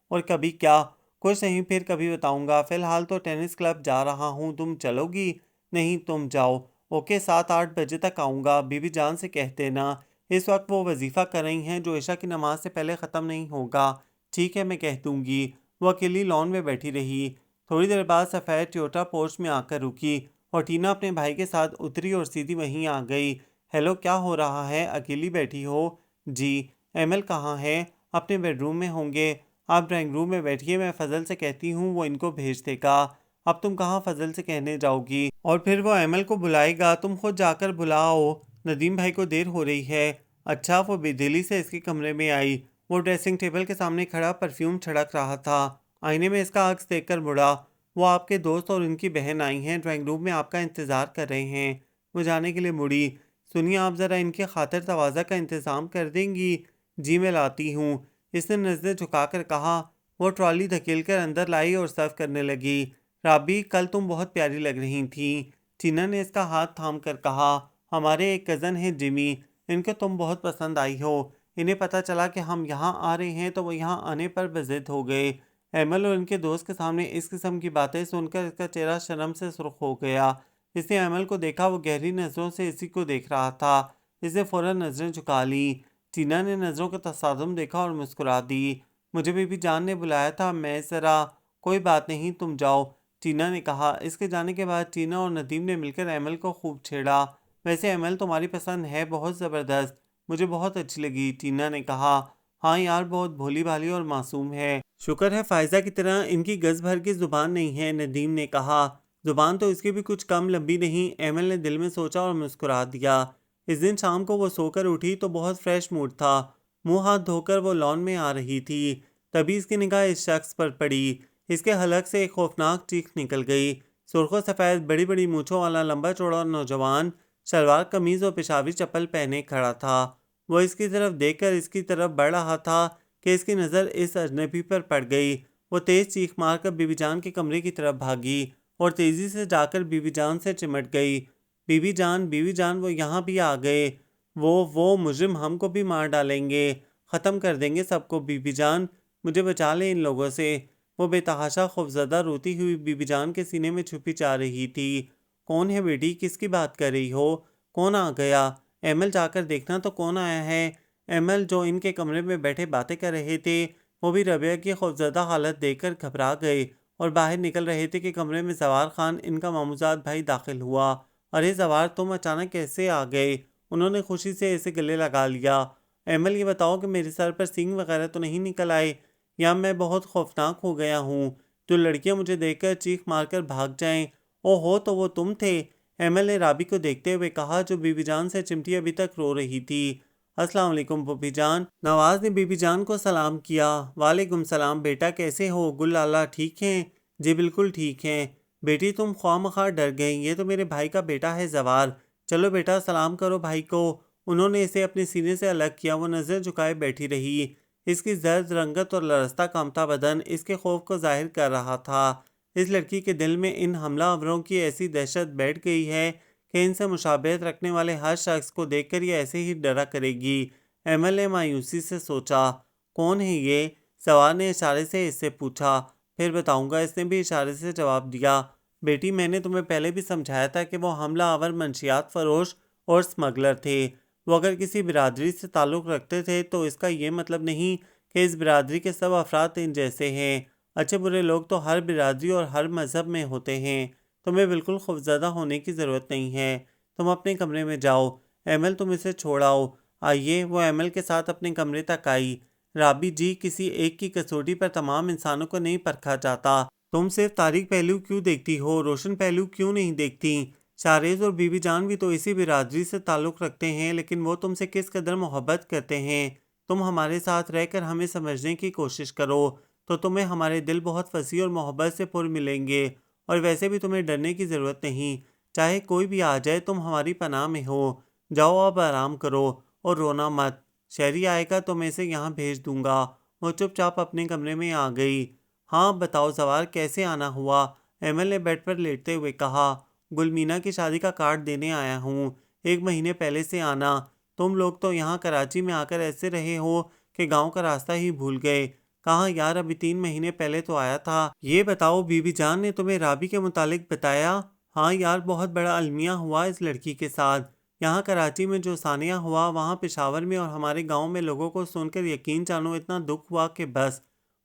اور کبھی کیا؟ کچھ نہیں، پھر کبھی بتاؤں گا، فی الحال تو ٹینس کلب جا رہا ہوں، تم چلو گی؟ نہیں، تم جاؤ۔ اوکے، 7-8 بجے تک آؤں گا، بی بی جان سے کہہ دینا۔ اس وقت وہ وظیفہ کر رہی ہیں جو عشاء کی نماز سے پہلے ختم نہیں ہوگا۔ ٹھیک ہے، میں کہہ دوں گی۔ وہ اکیلی لان میں بیٹھی رہی۔ تھوڑی دیر بعد سفید ٹیوٹا پورچ میں آ کر رکی اور ٹینا اپنے بھائی کے ساتھ اتری اور سیدھی وہیں آ گئی۔ ہیلو، کیا ہو رہا ہے؟ اکیلی بیٹھی ہو؟ جی۔ ایمل کہاں ہے؟ اپنے بیڈ روم میں ہوں گے۔ آپ ڈرائنگ روم میں بیٹھیے، میں فضل سے کہتی ہوں، وہ ان کو بھیج دے گا۔ اب تم کہاں فضل سے کہنے جاؤ گی؟ اور پھر وہ ایمل کو بلائے گا، تم خود جا کر بلاؤ، ندیم بھائی کو دیر ہو رہی ہے۔ اچھا، وہ بے دلی سے اس کے کمرے میں آئی۔ وہ ڈریسنگ ٹیبل کے سامنے کھڑا پرفیوم چھڑک رہا تھا۔ آئینے میں اس کا عکس دیکھ کر مڑا۔ وہ آپ کے دوست اور ان کی بہن آئی ہیں، ڈرائنگ روم میں آپ کا انتظار کر رہے ہیں۔ وہ جانے کے لیے مڑی۔ سنیے، آپ ذرا ان کی خاطر تواضع کا انتظام کر دیں گی؟ جی، میں لاتی ہوں، اس نے نظریں جھکا کر کہا۔ وہ ٹرالی دھکیل کر اندر لائی اور سرو کرنے لگی۔ رابی، کل تم بہت پیاری لگ رہی تھیں، ٹینا نے اس کا ہاتھ تھام کر کہا۔ ہمارے ایک کزن ہیں جمی، ان کو تم بہت پسند آئی ہو۔ انہیں پتہ چلا کہ ہم یہاں آ رہے ہیں تو وہ یہاں آنے پر بضد ہو گئے۔ ایمل اور ان کے دوست کے سامنے اس قسم کی باتیں سن کر اس کا چہرہ شرم سے سرخ ہو گیا۔ اس نے ایمل کو دیکھا، وہ گہری نظروں سے اسی کو دیکھ رہا تھا۔ اس نے فوراً نظریں جھکا لیں۔ ٹینا نے نظروں کا تصادم دیکھا اور مسکرا دی۔ مجھے بی بی جان نے بلایا تھا، میں ذرا… کوئی بات نہیں، تم جاؤ، ٹینا نے کہا۔ اس کے جانے کے بعد ٹینا اور ندیم نے مل کر ایمل کو خوب چھیڑا۔ ویسے ایمل تمہاری پسند ہے، بہت زبردست، مجھے بہت اچھی لگی، ٹینا نے کہا۔ ہاں یار، بہت بھولی بھالی اور معصوم ہے۔ شکر ہے فائزہ کی طرح ان کی گز بھر کی زبان نہیں ہے، ندیم نے کہا۔ زبان تو اس کی بھی کچھ کم لمبی نہیں، ایمل نے دل میں سوچا اور مسکرا دیا۔ اس دن شام کو وہ سو کر اٹھی تو بہت فریش موڈ تھا۔ منہ ہاتھ دھو کر وہ لان میں آ رہی تھی، تبھی اس کی نگاہ اس شخص پر پڑی۔ اس کے حلق سے ایک خوفناک چیخ نکل گئی۔ سرخ و سفید بڑی بڑی مونچھوں والا لمبا چوڑا نوجوان شلوار قمیض اور پشاوری چپل پہنے کھڑا تھا۔ وہ اس کی طرف دیکھ کر اس کی طرف بڑھ رہا تھا کہ اس کی نظر اس اجنبی پر پڑ گئی۔ وہ تیز چیخ مار کر بی بی جان کے کمرے کی طرف بھاگی اور تیزی سے جا کر بی بی جان سے چمٹ گئی۔ بی بی جان، وہ یہاں بھی آ گئے۔ وہ مجرم ہم کو بھی مار ڈالیں گے، ختم کر دیں گے سب کو، بی بی جان۔ مجھے بچا لیں ان لوگوں سے۔ وہ بے تحاشا خوفزدہ روتی ہوئی بی بی جان کے سینے میں چھپی جا رہی تھی۔ کون ہے بیٹی؟ کس کی بات کر رہی ہو؟ کون آ گیا؟ ایمل جا کر دیکھنا تو کون آیا ہے۔ ایمل جو ان کے کمرے میں بیٹھے باتیں کر رہے تھے وہ بھی ربیہ کی خوفزدہ حالت دیکھ کر گھبرا گئے اور باہر نکل رہے تھے کہ کمرے میں زوار خان ان کا ماموزاد بھائی داخل ہوا۔ ارے زوار، تم اچانک کیسے آ گئے؟ انہوں نے خوشی سے اسے گلے لگا لیا۔ ایمل، یہ بتاؤ کہ میرے سر پر سینگ وغیرہ تو نہیں نکل آئے یا میں بہت خوفناک ہو گیا ہوں جو لڑکیاں مجھے دیکھ کر چیخ مار کر بھاگ جائیں۔ او ہو، تو وہ تم تھے؟ ایمل نے رابی کو دیکھتے ہوئے کہا جو بی بی جان سے چمٹی ابھی تک رو رہی تھی۔ السلام علیکم پھوپھی جان۔ نواز نے بی بی جان کو سلام کیا۔ وعلیکم السلام بیٹا، کیسے ہو؟ گل لالہ ٹھیک ہیں؟ جی بالکل ٹھیک ہیں۔ بیٹی تم خواہ مخواہ ڈر گئیں، یہ تو میرے بھائی کا بیٹا ہے زوار۔ چلو بیٹا سلام کرو بھائی کو۔ انہوں نے اسے اپنے سینے سے الگ کیا۔ وہ نظر جھکائے بیٹھی رہی۔ اس کی زرد رنگت اور لرزتا کانپتا بدن اس کے خوف کو ظاہر کر رہا تھا۔ اس لڑکی کے دل میں ان حملہ آوروں کی ایسی دہشت بیٹھ گئی ہے کہ ان سے مشابہت رکھنے والے ہر شخص کو دیکھ کر یہ ایسے ہی ڈرا کرے گی۔ ایمل نے مایوسی سے سوچا، کون ہے یہ؟ زوار نے اشارے سے اس سے پوچھا۔ پھر بتاؤں گا، اس نے بھی اشارے سے جواب دیا۔ بیٹی میں نے تمہیں پہلے بھی سمجھایا تھا کہ وہ حملہ آور منشیات فروش اور سمگلر تھے۔ وہ اگر کسی برادری سے تعلق رکھتے تھے تو اس کا یہ مطلب نہیں کہ اس برادری کے سب افراد ان جیسے ہیں۔ اچھے برے لوگ تو ہر برادری اور ہر مذہب میں ہوتے ہیں۔ تمہیں بالکل خوفزدہ ہونے کی ضرورت نہیں ہے۔ تم اپنے کمرے میں جاؤ۔ ایمل تم اسے چھوڑ آؤ۔ آئیے۔ وہ ایمل کے ساتھ اپنے کمرے تک آئی۔ رابی جی، کسی ایک کی کسوٹی پر تمام انسانوں کو نہیں پرکھا جاتا۔ تم صرف تاریک پہلو کیوں دیکھتی ہو؟ روشن پہلو کیوں نہیں دیکھتی؟ شاریز اور بی بی جان بھی تو اسی برادری سے تعلق رکھتے ہیں، لیکن وہ تم سے کس قدر محبت کرتے ہیں۔ تم ہمارے ساتھ رہ کر ہمیں سمجھنے کی کوشش کرو تو تمہیں ہمارے دل بہت وسیع اور محبت سے پر ملیں گے، اور ویسے بھی تمہیں ڈرنے کی ضرورت نہیں۔ چاہے کوئی بھی آ جائے تم ہماری پناہ میں ہو۔ جاؤ اب آرام کرو اور رونا مت۔ شہری آئے گا تو میں اسے یہاں بھیج دوں گا۔ وہ چپ چاپ اپنے کمرے میں آ گئی۔ ہاں بتاؤ زوار، کیسے آنا ہوا؟ ایمل نے بیڈ پر لیٹتے ہوئے کہا۔ گلمینا کی شادی کا کارڈ دینے آیا ہوں، 1 مہینے پہلے سے آنا۔ تم لوگ تو یہاں کراچی میں آ کر ایسے رہے ہو کہ گاؤں کا راستہ ہی بھول گئے۔ کہاں یار، ابھی 3 مہینے پہلے تو آیا تھا۔ یہ بتاؤ بی بی جان نے تمہیں رابی کے متعلق بتایا؟ ہاں یار، بہت بڑا المیہ ہوا اس لڑکی کے ساتھ۔ یہاں کراچی میں جو ثانیہ ہوا، وہاں پشاور میں اور ہمارے گاؤں میں لوگوں کو سن کر یقین جانو اتنا دکھ ہوا کہ بس۔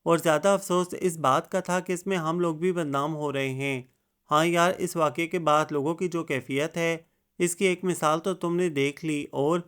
اور زیادہ افسوس اس بات کا تھا کہ اس میں ہم لوگ بھی بدنام ہو رہے ہیں۔ ہاں یار، اس واقعے کے بعد لوگوں کی جو کیفیت ہے، اس کی ایک مثال تو تم نے دیکھ لی۔ اور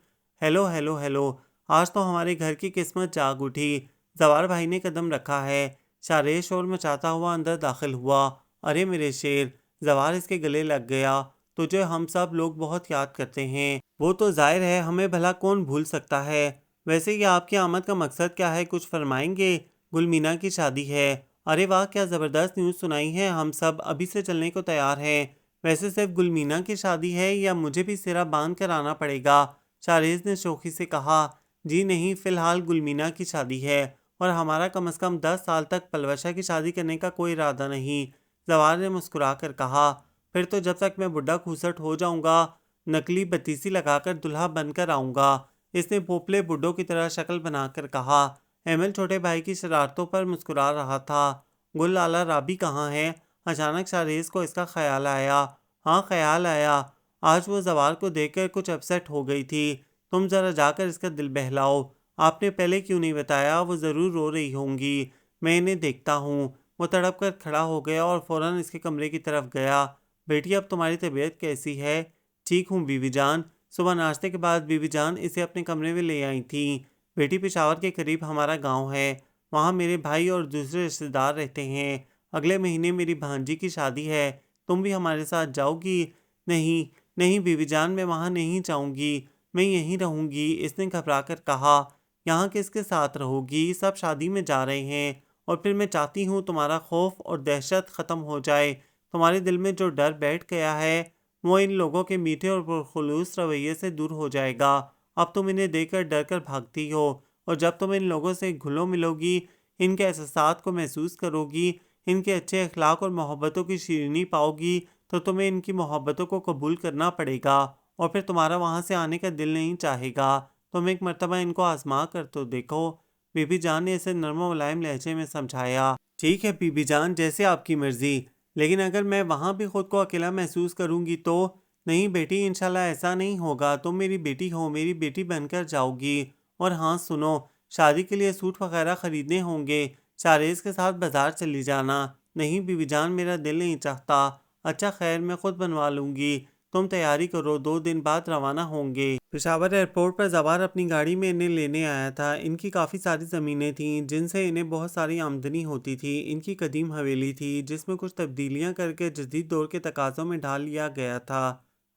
ہیلو ہیلو ہیلو، آج تو ہمارے گھر کی قسمت جاگ اٹھی۔ زوار بھائی نے قدم رکھا ہے۔ شاریش شور مچاتا ہوا اندر داخل ہوا۔ ارے میرے شیر، زوار اس کے گلے لگ گیا۔ تجھے ہم سب لوگ بہت یاد کرتے ہیں۔ وہ تو ظاہر ہے، ہمیں بھلا کون بھول سکتا ہے۔ ویسے یہ آپ کی آمد کا مقصد کیا ہے، کچھ فرمائیں گے؟ گلمینا کی شادی ہے۔ ارے واہ، کیا زبردست نیوز سنائی ہے۔ ہم سب ابھی سے چلنے کو تیار ہیں۔ ویسے صرف گلمینا کی شادی ہے یا مجھے بھی سرا باندھ کر آنا پڑے گا؟ شاریز نے شوخی سے کہا۔ جی نہیں، فی الحال گلمینا کی شادی ہے اور ہمارا کم از کم 10 سال تک پلوشا کی شادی کرنے کا کوئی ارادہ نہیں، زوار نے مسکرا کر کہا۔ پھر تو جب تک میں بڈھا کھوسٹ ہو جاؤں گا نکلی بتیسی لگا کر دلہا بن کر آؤں گا، اس نے پوپلے بڈھوں کی طرح شکل بنا کر کہا۔ ایمل چھوٹے بھائی کی شرارتوں پر مسکرا رہا تھا۔ گل لالہ، رابی کہاں ہے؟ اچانک شاریز کو اس کا خیال آیا۔ ہاں خیال آیا، آج وہ زوار کو دیکھ کر کچھ اپسیٹ ہو گئی تھی۔ تم ذرا جا کر اس کا دل بہلاؤ۔ آپ نے پہلے کیوں نہیں بتایا؟ وہ ضرور رو رہی ہوں گی، میں انہیں دیکھتا ہوں۔ وہ تڑپ کر کھڑا ہو گیا اور فوراً اس کے کمرے کی طرف گیا۔ بیٹی، اب تمہاری طبیعت کیسی ہے؟ ٹھیک ہوں بی بی جان۔ صبح ناشتے کے بعد بی بی جان اسے اپنے کمرے میں لے آئی تھیں۔ بیٹی، پشاور کے قریب ہمارا گاؤں ہے، وہاں میرے بھائی اور دوسرے رشتہ دار رہتے ہیں۔ اگلے مہینے میری بھانجی کی شادی ہے، تم بھی ہمارے ساتھ جاؤ گی؟ نہیں نہیں بی بی جان، میں وہاں نہیں جاؤں گی، میں یہیں رہوں گی، اس نے گھبرا کر کہا۔ یہاں کس کے ساتھ رہو گی؟ سب شادی میں جا رہے ہیں، اور پھر میں چاہتی ہوں تمہارا خوف اور دہشت ختم ہو جائے۔ تمہارے دل میں جو ڈر بیٹھ گیا ہے وہ ان لوگوں کے میٹھے اور پرخلوص رویے سے دور ہو جائے گا۔ اب تم انہیں دیکھ کر ڈر کر بھاگتی ہو، اور جب تم ان لوگوں سے گھلو ملو گی، ان کے احساسات کو محسوس کرو گی، ان کے اچھے اخلاق اور محبتوں کی شیرینی پاؤ گی، تو تمہیں ان کی محبتوں کو قبول کرنا پڑے گا، اور پھر تمہارا وہاں سے آنے کا دل نہیں چاہے گا۔ تم ایک مرتبہ ان کو آزما کر تو دیکھو۔ بی بی جان نے اسے نرم و ملائم لہجے میں سمجھایا۔ ٹھیک ہے بی بی جان، جیسے آپ کی مرضی، لیکن اگر میں وہاں بھی خود کو اکیلا محسوس کروں گی تو؟ نہیں بیٹی، انشاءاللہ ایسا نہیں ہوگا، تم میری بیٹی ہو، میری بیٹی بن کر جاؤ گی۔ اور ہاں سنو، شادی کے لیے سوٹ وغیرہ خریدنے ہوں گے، شارز کے ساتھ بازار چلی جانا۔ نہیں بی بی جان، میرا دل نہیں چاہتا۔ اچھا خیر، میں خود بنوا لوں گی، تم تیاری کرو، 2 دن بعد روانہ ہوں گے۔ پشاور ایئرپورٹ پر زوار اپنی گاڑی میں انہیں لینے آیا تھا۔ ان کی کافی ساری زمینیں تھیں جن سے انہیں بہت ساری آمدنی ہوتی تھی۔ ان کی قدیم حویلی تھی جس میں کچھ تبدیلیاں کر کے جدید دور کے تقاضوں میں ڈھال لیا گیا تھا۔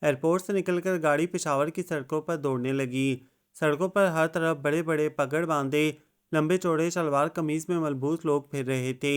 ایئرپورٹ سے نکل کر گاڑی پشاور کی سڑکوں پر دوڑنے لگی۔ سڑکوں پر ہر طرف بڑے بڑے پگڑ باندھے، لمبے چوڑے شلوار قمیض میں ملبوس لوگ پھر رہے تھے۔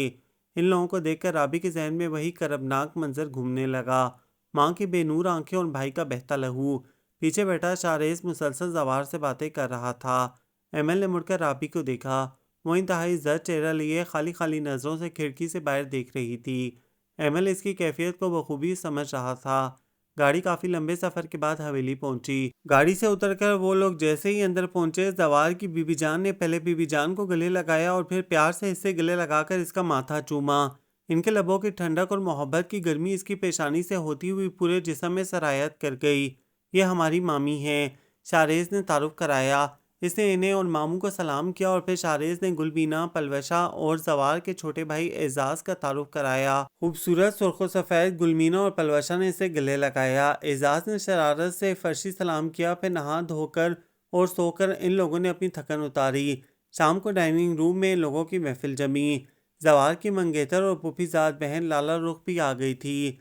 ان لوگوں کو دیکھ کر رابی کے ذہن میں وہی کربناک منظر گھومنے لگا، ماں کی بے نور آنکھیں اور بھائی کا بہتا لہو۔ پیچھے بیٹھا شارز مسلسل زوار سے باتیں کر رہا تھا۔ ایمل نے مڑ کر رابی کو دیکھا، وہ انتہائی زرد چہرہ لیے خالی خالی نظروں سے کھڑکی سے باہر دیکھ رہی تھی۔ ایمل اس کی کیفیت کو بخوبی سمجھ رہا تھا۔ گاڑی کافی لمبے سفر کے بعد حویلی پہنچی۔ گاڑی سے اتر کر وہ لوگ جیسے ہی اندر پہنچے، زوار کی بی بی جان نے پہلے بی بی جان کو گلے لگایا اور پھر پیار سے اس سے گلے لگا کر اس کا ماتھا چوما۔ ان کے لبوں کی ٹھنڈک اور محبت کی گرمی اس کی پیشانی سے ہوتی ہوئی پورے جسم میں سرایت کر گئی۔ یہ ہماری مامی ہیں، شارز نے تعارف کرایا۔ اس نے انہیں اور ماموں کو سلام کیا اور پھر شارز نے گلبینہ، پلوشہ اور زوار کے چھوٹے بھائی اعزاز کا تعارف کرایا۔ خوبصورت سرخ و سفید گلبینہ اور پلوشہ نے اسے گلے لگایا۔ اعزاز نے شرارت سے فرشی سلام کیا، پھر نہا دھو کر اور سو کر ان لوگوں نے اپنی تھکن اتاری۔ شام کو ڈائننگ روم میں لوگوں کی محفل جمی۔ زوار کی منگیتر اور پھوپھی زاد بہن لالا رخ بھی آ گئی تھی۔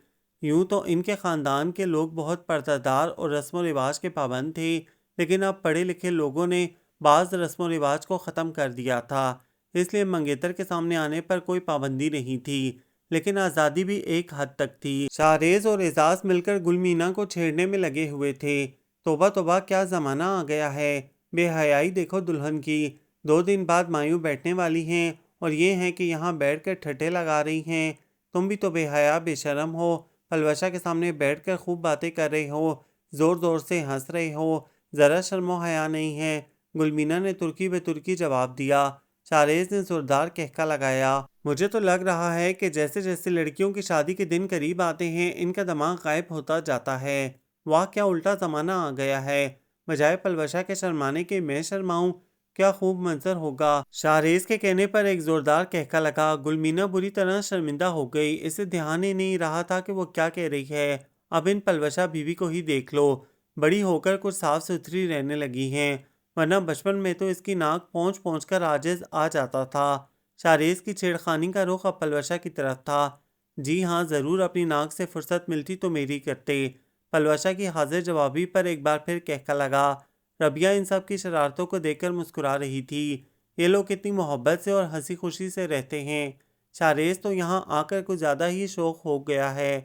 یوں تو ان کے خاندان کے لوگ بہت پردہ دار اور رسم و رواج کے پابند تھے، لیکن اب پڑھے لکھے لوگوں نے بعض رسم و رواج کو ختم کر دیا تھا، اس لیے منگیتر کے سامنے آنے پر کوئی پابندی نہیں تھی، لیکن آزادی بھی ایک حد تک تھی۔ شارز اور اعزاز مل کر گلمینہ کو چھیڑنے میں لگے ہوئے تھے۔ توبہ توبہ، کیا زمانہ آ گیا ہے، بے حیائی دیکھو دلہن کی، 2 دن بعد مایوں بیٹھنے والی ہیں اور یہ ہیں کہ یہاں بیٹھ کر ٹھٹھے لگا رہی ہیں۔ تم بھی تو بے حیا بے شرم ہو، پلوشہ کے سامنے بیٹھ کر خوب باتیں کر رہے ہو، زور زور سے ہنس رہے ہو، ذرا شرم و حیا نہیں ہے۔ گلمینہ نے ترکی بے ترکی جواب دیا۔ شارز نے زوردار کہکا لگایا۔ مجھے تو لگ رہا ہے کہ جیسے جیسے لڑکیوں کی شادی کے دن قریب آتے ہیں ان کا دماغ غائب ہوتا جاتا ہے۔ واہ، کیا الٹا زمانہ آ گیا ہے، بجائے پلوشہ کے شرمانے کے میں شرماؤں، کیا خوب منظر ہوگا۔ شارز کے کہنے پر ایک زوردار کہکا لگا۔ گلمینہ بری طرح شرمندہ ہو گئی، اسے دھیان ہی نہیں رہا تھا کہ وہ کیا کہہ رہی ہے۔ اب ان پلوشہ بیوی کو ہی دیکھ لو، بڑی ہو کر کچھ صاف ستھری رہنے لگی ہیں، ورنہ بچپن میں تو اس کی ناک پہنچ پہنچ کر عاجز آ جاتا تھا۔ شارز کی چھیڑخانی کا رخ اب پلوشہ کی طرف تھا۔ جی ہاں ضرور، اپنی ناک سے فرصت ملتی تو میری کرتے۔ پلوشہ کی حاضر جوابی پر ایک بار پھر کہکا لگا۔ ربیہ ان سب کی شرارتوں کو دیکھ کر مسکرا رہی تھی۔ یہ لوگ کتنی محبت سے اور ہنسی خوشی سے رہتے ہیں، شارز تو یہاں آ کر کچھ زیادہ ہی شوق ہو گیا ہے۔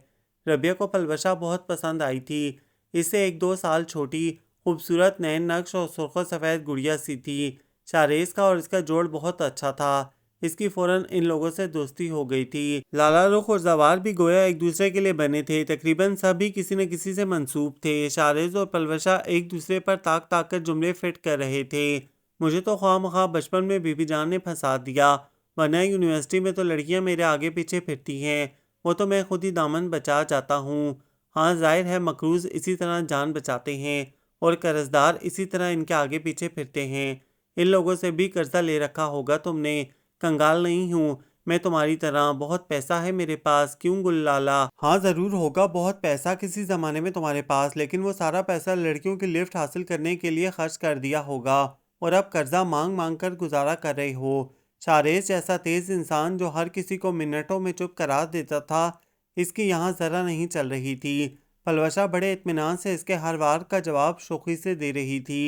ربیہ کو پلوشہ بہت پسند آئی تھی، اس سے 1-2 سال چھوٹی، خوبصورت نین نقش اور سرخ و سفید گڑیا سی تھی۔ شارز کا اور اس کا جوڑ بہت اچھا تھا، اس کی فوراً ان لوگوں سے دوستی ہو گئی تھی۔ لالا رخ اور زوار بھی گویا ایک دوسرے کے لیے بنے تھے، تقریباً سبھی کسی نہ کسی سے منسوب تھے۔ شارز اور پلوشہ ایک دوسرے پر تاک تاک کر جملے فٹ کر رہے تھے۔ مجھے تو خواہ مخواہ بچپن میں بی بی جان نے پھنسا دیا، ورنہ یونیورسٹی میں تو لڑکیاں میرے آگے پیچھے پھرتی ہیں، وہ تو میں خود ہی دامن بچا جاتا ہوں۔ ہاں ظاہر ہے مقروض اسی طرح جان بچاتے ہیں اور قرض دار اسی طرح ان کے آگے پیچھے پھرتے ہیں۔ ان لوگوں سے بھی قرضہ لے رکھا ہوگا تم نے، کنگال نہیں ہوں میں تمہاری طرح، بہت پیسہ ہے میرے پاس، کیوں گل لالا؟ ہاں ضرور ہوگا بہت پیسہ کسی زمانے میں تمہارے پاس، لیکن وہ سارا پیسہ لڑکیوں کی لفٹ حاصل کرنے کے لیے خرچ کر دیا ہوگا اور اب قرضہ مانگ مانگ کر گزارا کر رہے ہو۔ شارز جیسا تیز انسان جو ہر کسی کو منٹوں میں چپ کرا دیتا تھا، اس کی یہاں ذرا نہیں چل رہی تھی۔ پلوشہ بڑے اطمینان سے اس کے ہر وار کا جواب شوخی سے دے رہی تھی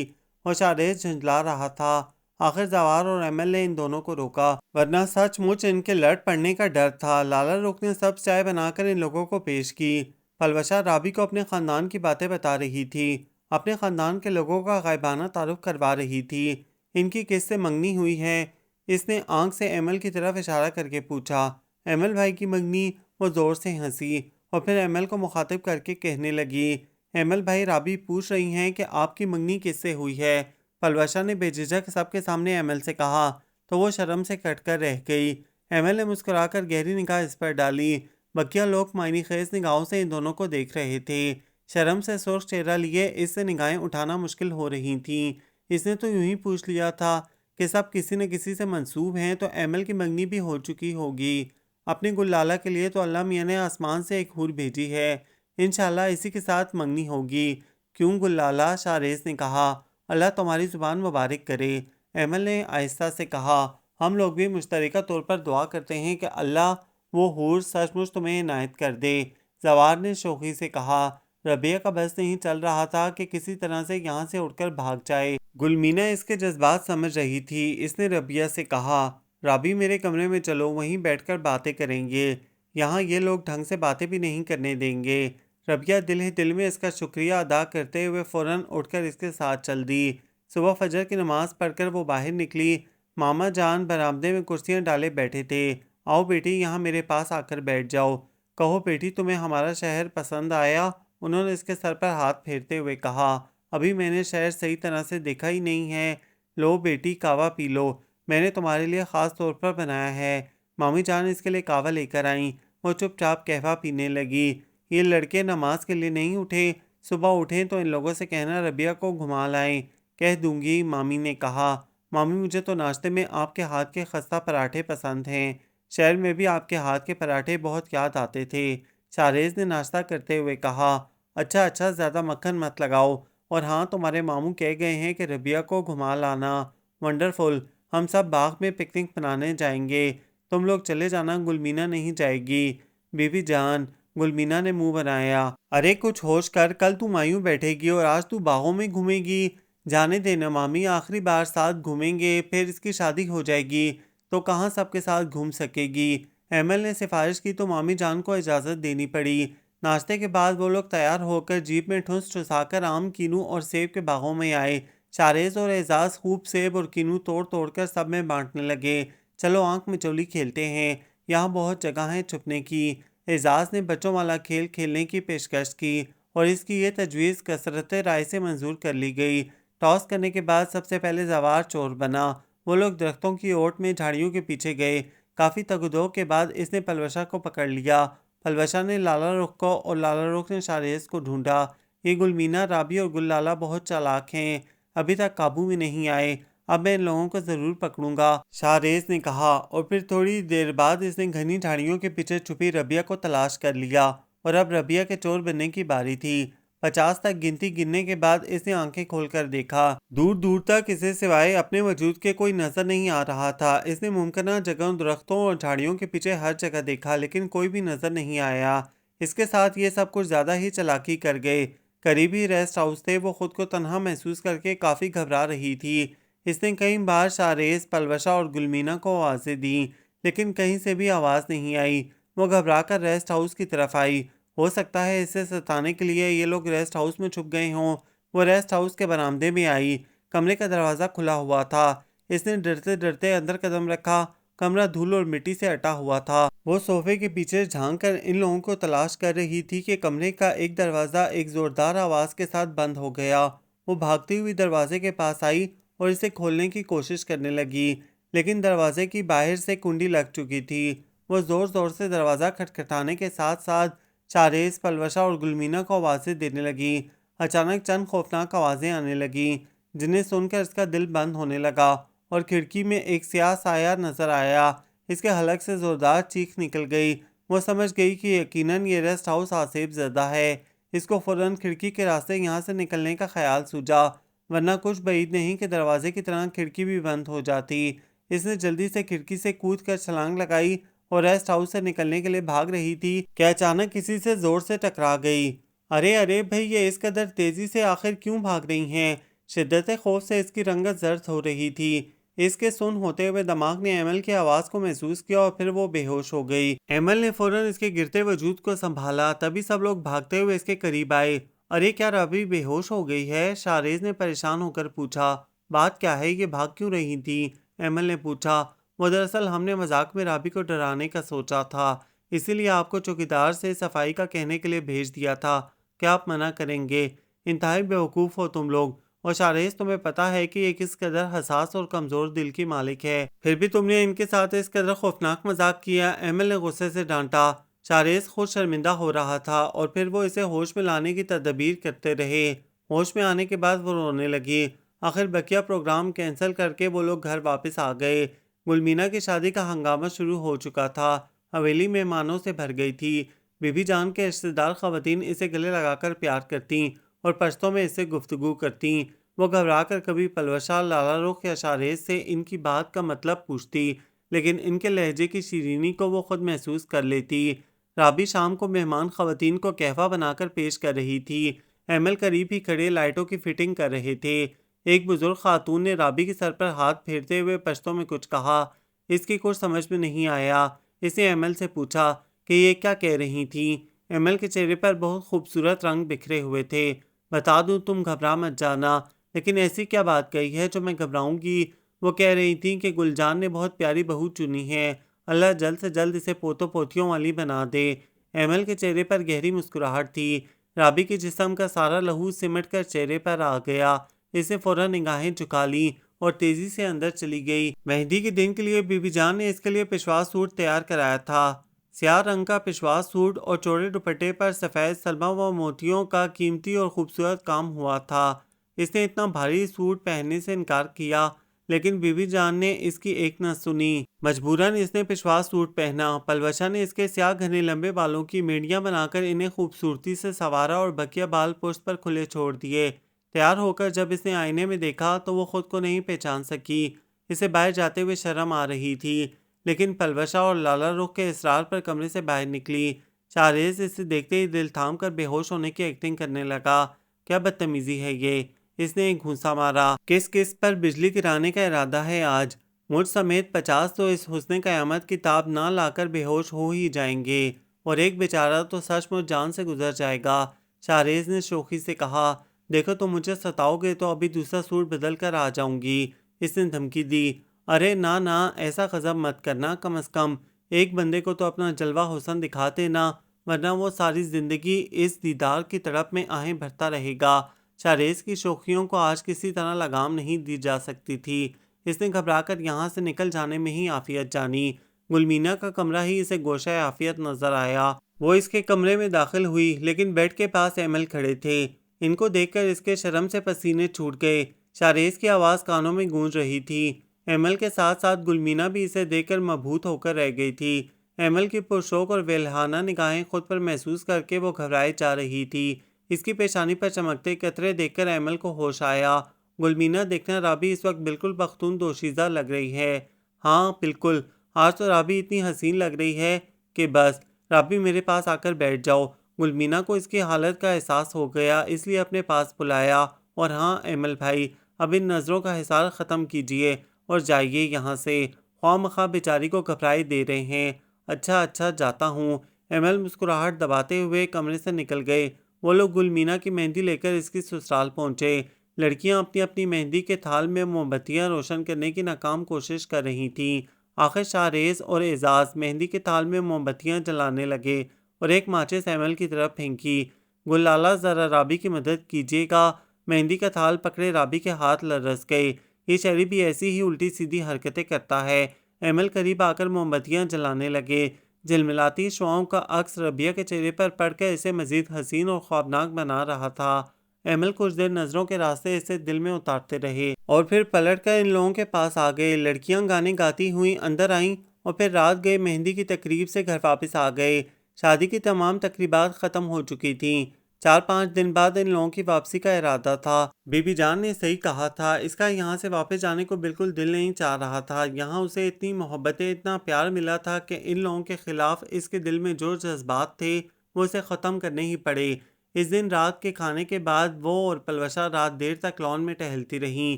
اور شارز جھنجلا رہا تھا۔ آخر زوار اور ایمل نے ان دونوں کو روکا، ورنہ سچ مچ ان کے لڑ پڑنے کا ڈر تھا۔ لالا رخ نے سب چائے بنا کر ان لوگوں کو پیش کی۔ پلوشہ رابی کو اپنے خاندان کی باتیں بتا رہی تھی، اپنے خاندان کے لوگوں کا غائبانہ تعارف کروا رہی تھی۔ ان کی کس سے منگنی ہوئی ہے؟ اس نے آنکھ سے ایمل کی طرف اشارہ کر کے پوچھا۔ ایمل بھائی کی منگنی؟ وہ زور سے ہنسی اور پھر ایمل کو مخاطب کر کے کہنے لگی، ایمل بھائی رابی پوچھ رہی ہیں کہ آپ کی منگنی کس سے ہوئی ہے؟ پلوشہ نے بے جھجک سب کے سامنے ایمل سے کہا۔ تو وہ شرم سے کٹ کر رہ گئی۔ ایمل نے مسکرا کر گہری نگاہ اس پر ڈالی۔ بقیہ لوگ معنی خیز نگاہوں سے ان دونوں کو دیکھ رہے تھے۔ شرم سے سرخ چہرہ لیے اس سے نگاہیں اٹھانا مشکل ہو رہی تھیں۔ اس نے تو یوں ہی پوچھ لیا تھا کہ سب کسی نہ کسی سے منسوب ہیں، تو ایمل کی منگنی بھی ہو چکی ہوگی۔ اپنے گل لالہ کے لیے تو اللہ میاں نے آسمان سے ایک حور بھیجی ہے، انشاءاللہ اسی کے ساتھ منگنی ہوگی۔ کیوں گل لالہ؟ شاہریز نے کہا۔ اللہ تمہاری زبان مبارک کرے، ایمل نے آہستہ سے کہا۔ ہم لوگ بھی مشترکہ طور پر دعا کرتے ہیں کہ اللہ وہ حور سچ مچ تمہیں عنایت کر دے، زوار نے شوخی سے کہا۔ ربیہ کا بس نہیں چل رہا تھا کہ کسی طرح سے یہاں سے اٹھ کر بھاگ جائے۔ گلمینہ اس کے جذبات سمجھ رہی تھی۔ اس نے ربیہ سے کہا، رابی میرے کمرے میں چلو، وہیں بیٹھ کر باتیں کریں گے، یہاں یہ لوگ ڈھنگ سے باتیں بھی نہیں کرنے دیں گے۔ ربیہ دل ہی دل میں اس کا شکریہ ادا کرتے ہوئے فوراً اٹھ کر اس کے ساتھ چل دی۔ صبح فجر کی نماز پڑھ کر وہ باہر نکلی۔ ماما جان برآمدے میں کرسیاں ڈالے بیٹھے تھے۔ آؤ بیٹی، یہاں میرے پاس آ کر بیٹھ جاؤ۔ کہو بیٹی، تمہیں ہمارا شہر پسند آیا؟ انہوں نے اس کے سر پر ہاتھ پھیرتے ہوئے کہا، ابھی میں نے شہر صحیح طرح سے دیکھا ہی نہیں ہے۔ لو بیٹی، کہوہ پی لو، میں نے تمہارے لیے خاص طور پر بنایا ہے۔ مامی جان اس کے لیے کہوہ لے کر آئیں۔ وہ چپ چاپ قہوہ پینے لگی۔ یہ لڑکے نماز کے لیے نہیں اٹھے؟ صبح اٹھیں تو ان لوگوں سے کہنا ربیہ کو گھما لائیں۔ کہہ دوں گی، مامی نے کہا۔ مامی، مجھے تو ناشتے میں آپ کے ہاتھ کے خستہ پراٹھے پسند ہیں، شہر میں بھی آپ کے ہاتھ کے پراٹھے بہت یاد آتے تھے، شاہریز نے ناشتہ کرتے ہوئے کہا۔ اچھا اچھا، زیادہ مکھن مت لگاؤ، اور ہاں، تمہارے ماموں کہہ گئے ہیں کہ ربیہ کو گھما لانا۔ ونڈرفل، ہم سب باغ میں پکنک منانے جائیں گے، تم لوگ چلے جانا، گلمینہ نہیں جائے گی۔ بی بی جان، گلمینہ نے منہ بنایا۔ ارے کچھ ہوش کر، کل تو مایوں بیٹھے گی اور آج تو باغوں میں گھومے گی۔ جانے دینا مامی، آخری بار ساتھ گھومیں گے، پھر اس کی شادی ہو جائے گی تو کہاں سب کے ساتھ گھوم سکے گی۔ ایمل نے سفارش کی تو مامی جان کو اجازت دینی پڑی۔ ناشتے کے بعد وہ لوگ تیار ہو کر جیپ میں ٹھونس ٹھسا کر آم، کینو اور سیب کے باغوں میں آئے۔ شاہریز اور اعزاز خوب سیب اور کینو توڑ توڑ کر سب میں بانٹنے لگے۔ چلو آنکھ مچولی کھیلتے ہیں، یہاں بہت جگہ ہے چھپنے کی۔ اعزاز نے بچوں والا کھیل کھیلنے کی پیشکش کی اور اس کی یہ تجویز کثرت رائے سے منظور کر لی گئی۔ ٹاس کرنے کے بعد سب سے پہلے زوار چور بنا۔ وہ لوگ درختوں کی اوٹ میں جھاڑیوں کے پیچھے گئے۔ کافی تگ و دو کے بعد اس نے پلوشہ کو پکڑ لیا۔ پلوشہ نے لالا رخ کو اور لالا رخ نے شاہریز کو ڈھونڈا۔ یہ گلمینہ، رابی اور گل لالہ بہت چالاک ہیں، ابھی تک قابو میں نہیں آئے، اب میں ان لوگوں کو ضرور پکڑوں گا، شاہریز نے کہا، اور پھر تھوڑی دیر بعد اس نے گھنی جھاڑیوں کے پیچھے چھپی ربیہ کو تلاش کر لیا، اور اب ربیہ کے چور بننے کی باری تھی۔ 50 تک گننے کے بعد اس نے آنکھیں کھول کر دیکھا۔ دور دور تک اسے سوائے اپنے وجود کے کوئی نظر نہیں آ رہا تھا۔ اس نے ممکنہ جگہوں، درختوں اور جھاڑیوں کے پیچھے ہر جگہ دیکھا، لیکن کوئی بھی نظر نہیں آیا۔ اس کے ساتھ یہ سب کچھ زیادہ ہی چالاکی کر گئے۔ قریبی ریسٹ ہاؤس تھے، وہ خود کو تنہا محسوس کر کے کافی گھبرا رہی تھی۔ اس نے کئی بار شاہریز، پلوشہ اور گلمینہ کو آوازیں دیں، لیکن کہیں سے بھی آواز نہیں آئی۔ وہ گھبرا کر ریسٹ ہاؤس کی طرف آئی۔ ہو سکتا ہے اسے ستانے کے لیے یہ لوگ ریسٹ ہاؤس میں چھپ گئے ہوں۔ وہ ریسٹ ہاؤس کے برآمدے میں آئی۔ کمرے کا دروازہ کھلا ہوا تھا۔ اس نے ڈرتے ڈرتے اندر قدم رکھا۔ کمرہ دھول اور مٹی سے اٹا ہوا تھا۔ وہ صوفے کے پیچھے جھانک کر ان لوگوں کو تلاش کر رہی تھی کہ کمرے کا ایک دروازہ ایک زوردار آواز کے ساتھ بند ہو گیا۔ وہ بھاگتی ہوئی دروازے کے پاس آئی اور اسے کھولنے کی کوشش کرنے لگی، لیکن دروازے کی باہر سے کنڈی لگ چکی تھی۔ وہ زور زور سے دروازہ کھٹکھٹانے کے ساتھ ساتھ شاہریز، پلوشہ اور گلمینہ کو آوازیں دینے لگی۔ اچانک چند خوفناک آوازیں آنے لگیں، جنہیں سن کر اس کا دل بند ہونے لگا، اور کھڑکی میں ایک سیاہ سایہ نظر آیا۔ اس کے حلق سے زوردار چیخ نکل گئی۔ وہ سمجھ گئی کہ یقیناً یہ ریسٹ ہاؤس آسیب زدہ ہے۔ اس کو فوراً کھڑکی کے راستے یہاں سے نکلنے کا خیال سوجا، ورنہ کچھ بعید نہیں کہ دروازے کی طرح کھڑکی بھی بند ہو جاتی۔ اس نے جلدی سے کھڑکی سے کود کر چھلانگ لگائی اور ریسٹ ہاؤس سے نکلنے کے لیے بھاگ رہی تھی کہ اچانک کسی سے زور سے ٹکرا گئی۔ ارے ارے بھئی، یہ اس قدر تیزی سے آخر کیوں بھاگ رہی ہیں؟ شدت خوف سے اس کی رنگت زرد ہو رہی تھی۔ اس کے سن ہوتے ہوئے دماغ نے ایمل کی آواز کو محسوس کیا اور پھر وہ بے ہوش ہو گئی۔ ایمل نے فوراً اس کے گرتے وجود کو سنبھالا، تبھی سب لوگ بھاگتے ہوئے اس کے قریب آئے۔ ارے کیا رابی بے ہوش ہو گئی ہے؟ شاہریز نے پریشان ہو کر پوچھا۔ بات کیا ہے؟ یہ بھاگ کیوں رہی تھی؟ ایمل نے پوچھا۔ وہ دراصل ہم نے مذاق میں رابی کو ڈرانے کا سوچا تھا، اسی لیے آپ کو چوکیدار سے صفائی کا کہنے کے لیے بھیج دیا تھا۔ کیا آپ منع کریں گے؟ انتہائی بیوقوف ہو تم لوگ، اور شارز تمہیں پتا ہے کہ یہ کس قدر حساس اور کمزور دل کی مالک ہے، پھر بھی تم نے ان کے ساتھ اس قدر خوفناک مذاق کیا، ایمل نے غصے سے ڈانٹا۔ شارز خود شرمندہ ہو رہا تھا اور پھر وہ اسے ہوش میں لانے کی تدابیر کرتے رہے۔ ہوش میں آنے کے بعد وہ رونے لگی۔ آخر بقیہ پروگرام کینسل کر کے وہ لوگ گھر واپس آ گئے۔ گلمینا کی شادی کا ہنگامہ شروع ہو چکا تھا۔ حویلی مہمانوں سے بھر گئی تھی۔ بی بی جان کے رشتہ دار خواتین اسے گلے لگا کر پیار کرتیں اور پشتوں میں اس سے گفتگو کرتیں۔ وہ گھبرا کر کبھی پلوشہ، لالا رخ یا شارز سے ان کی بات کا مطلب پوچھتی، لیکن ان کے لہجے کی شیرینی کو وہ خود محسوس کر لیتی۔ رابی شام کو مہمان خواتین کو قہوہ بنا کر پیش کر رہی تھی۔ ایمل قریب ہی کھڑے لائٹوں کی فٹنگ کر رہے تھے۔ ایک بزرگ خاتون نے رابی کے سر پر ہاتھ پھیرتے ہوئے پشتوں میں کچھ کہا۔ اس کی کچھ سمجھ میں نہیں آیا۔ اس نے ایمل سے پوچھا کہ یہ کیا کہہ رہی تھیں۔ ایمل کے چہرے پر بہت خوبصورت رنگ بکھرے ہوئے تھے۔ بتا دوں تم گھبرا مت جانا، لیکن ایسی کیا بات کہی ہے جو میں گھبراؤں گی؟ وہ کہہ رہی تھیں کہ گلجان نے بہت پیاری بہو چنی ہے، اللہ جلد سے جلد اسے پوتوں پوتیوں والی بنا دے۔ ایمل کے چہرے پر گہری مسکراہٹ تھی۔ رابی کے جسم کا سارا لہو سمٹ کر چہرے پر آ گیا۔ اس نے فوراً نگاہیں جھکا لیں اور تیزی سے اندر چلی گئی۔ مہندی کے دن کے لیے بی بی جان نے اس کے لیے پشواس سوٹ تیار کرایا تھا۔ سیاہ رنگ کا پشواس سوٹ اور چوڑے دوپٹے پر سفید سلما و موتیوں کا قیمتی اور خوبصورت کام ہوا تھا۔ اس نے اتنا بھاری سوٹ پہننے سے انکار کیا، لیکن بی بی جان نے اس کی ایک نہ سنی۔ مجبوراً اس نے پشواس سوٹ پہنا۔ پلوشہ نے اس کے سیاہ گھنے لمبے بالوں کی میڑیاں بنا کر انہیں خوبصورتی سے سنوارا اور بقیہ بال پشت پر کھلے چھوڑ دیے۔ تیار ہو کر جب اس نے آئینے میں دیکھا تو وہ خود کو نہیں پہچان سکی۔ اسے باہر جاتے ہوئے شرم آ رہی تھی، لیکن پلوشہ اور لالا رخ کے اصرار پر کمرے سے باہر نکلی۔ شارز اسے دیکھتے ہی دل تھام کر بے ہوش ہونے کی ایکٹنگ کرنے لگا۔ کیا بدتمیزی ہے یہ؟ اس نے ایک گھونسا مارا۔ کس کس پر بجلی گرانے کا ارادہ ہے آج؟ مجھ سمیت 50 تو اس حسن قیامت کی تاب نہ لا کر بے ہوش ہو ہی جائیں گے، اور ایک بیچارہ تو سچ مچ جان سے گزر جائے گا۔ شارز نے شوخی سے کہا، دیکھو تم مجھے ستاؤ گے تو ابھی دوسرا سوٹ بدل کر آ جاؤں گی۔ اس نے دھمکی دی۔ ارے نہ نہ، ایسا غضب مت کرنا، کم از کم ایک بندے کو تو اپنا جلوہ حسن دکھاتے نا، ورنہ وہ ساری زندگی اس دیدار کی تڑپ میں آہیں بھرتا رہے گا۔ شارز کی شوخیوں کو آج کسی طرح لگام نہیں دی جا سکتی تھی۔ اس نے گھبرا کر یہاں سے نکل جانے میں ہی عافیت جانی۔ گلمینا کا کمرہ ہی اسے گوشہ عافیت نظر آیا۔ وہ اس کے کمرے میں داخل ہوئی، لیکن بیڈ کے پاس ایمل کھڑے تھے۔ ان کو دیکھ کر اس کے شرم سے پسینے چھوٹ گئے۔ شارز کی آواز کانوں میں گونج رہی تھی۔ ایمل کے ساتھ ساتھ گلمینا بھی اسے دیکھ کر مبہوت ہو کر رہ گئی تھی۔ ایمل کی پرشوق اور ویلہانہ نگاہیں خود پر محسوس کر کے وہ گھبرائے جا رہی تھی۔ اس کی پیشانی پر چمکتے قطرے دیکھ کر ایمل کو ہوش آیا۔ گلمینا دیکھنا، رابی اس وقت بالکل پختون دوشیزہ لگ رہی ہے۔ ہاں بالکل، آج تو رابی اتنی حسین لگ رہی ہے کہ بس۔ رابی میرے پاس آ کر بیٹھ جاؤ۔ گلمینا کو اس کی حالت کا احساس ہو گیا، اس لیے اپنے پاس بلایا۔ اور ہاں ایمل بھائی، اب ان نظروں کا حصار ختم کیجیے اور جائیے یہاں سے، خواہ مخواہ بیچاری کو گھبرائے دے رہے ہیں۔ اچھا اچھا، جاتا ہوں۔ ایمل مسکراہٹ دباتے ہوئے کمرے سے نکل گئے۔ وہ لوگ گلمینا کی مہندی لے کر اس کی سسرال پہنچے۔ لڑکیاں اپنی اپنی مہندی کے تھال میں موم بتیاں روشن کرنے کی ناکام کوشش کر رہی تھیں۔ آخر شارز اور اعزاز مہندی کے تھال میں موم بتیاں جلانے لگے اور ایک ماچس ایمل کی طرف پھینکی۔ گل لالا، ذرا رابی کی مدد کیجیے گا۔ مہندی کا تھال پکڑے رابی کے ہاتھ لرز گئے۔ یہ شہری بھی ایسی ہی الٹی سیدھی حرکتیں کرتا ہے۔ ایمل قریب آ کر موم بتیاں جلانے لگے۔ جلملاتی شعاؤں کا عکس ربیہ کے چہرے پر پڑ کر اسے مزید حسین اور خوابناک بنا رہا تھا۔ ایمل کچھ دیر نظروں کے راستے اسے دل میں اتارتے رہے اور پھر پلٹ کر ان لوگوں کے پاس آ گئے۔ لڑکیاں گانے گاتی ہوئیں اندر آئیں اور پھر رات گئے مہندی کی تقریب سے گھر واپس آ گئے۔ شادی کی تمام تقریبات ختم ہو چکی تھیں۔ 4-5 دن بعد ان لوگوں کی واپسی کا ارادہ تھا۔ بی بی جان نے صحیح کہا تھا، اس کا یہاں سے واپس جانے کو بالکل دل نہیں چاہ رہا تھا۔ یہاں اسے اتنی محبتیں، اتنا پیار ملا تھا کہ ان لوگوں کے خلاف اس کے دل میں جو جذبات تھے وہ اسے ختم کرنے ہی پڑے۔ اس دن رات کے کھانے کے بعد وہ اور پلوشہ رات دیر تک لان میں ٹہلتی رہیں۔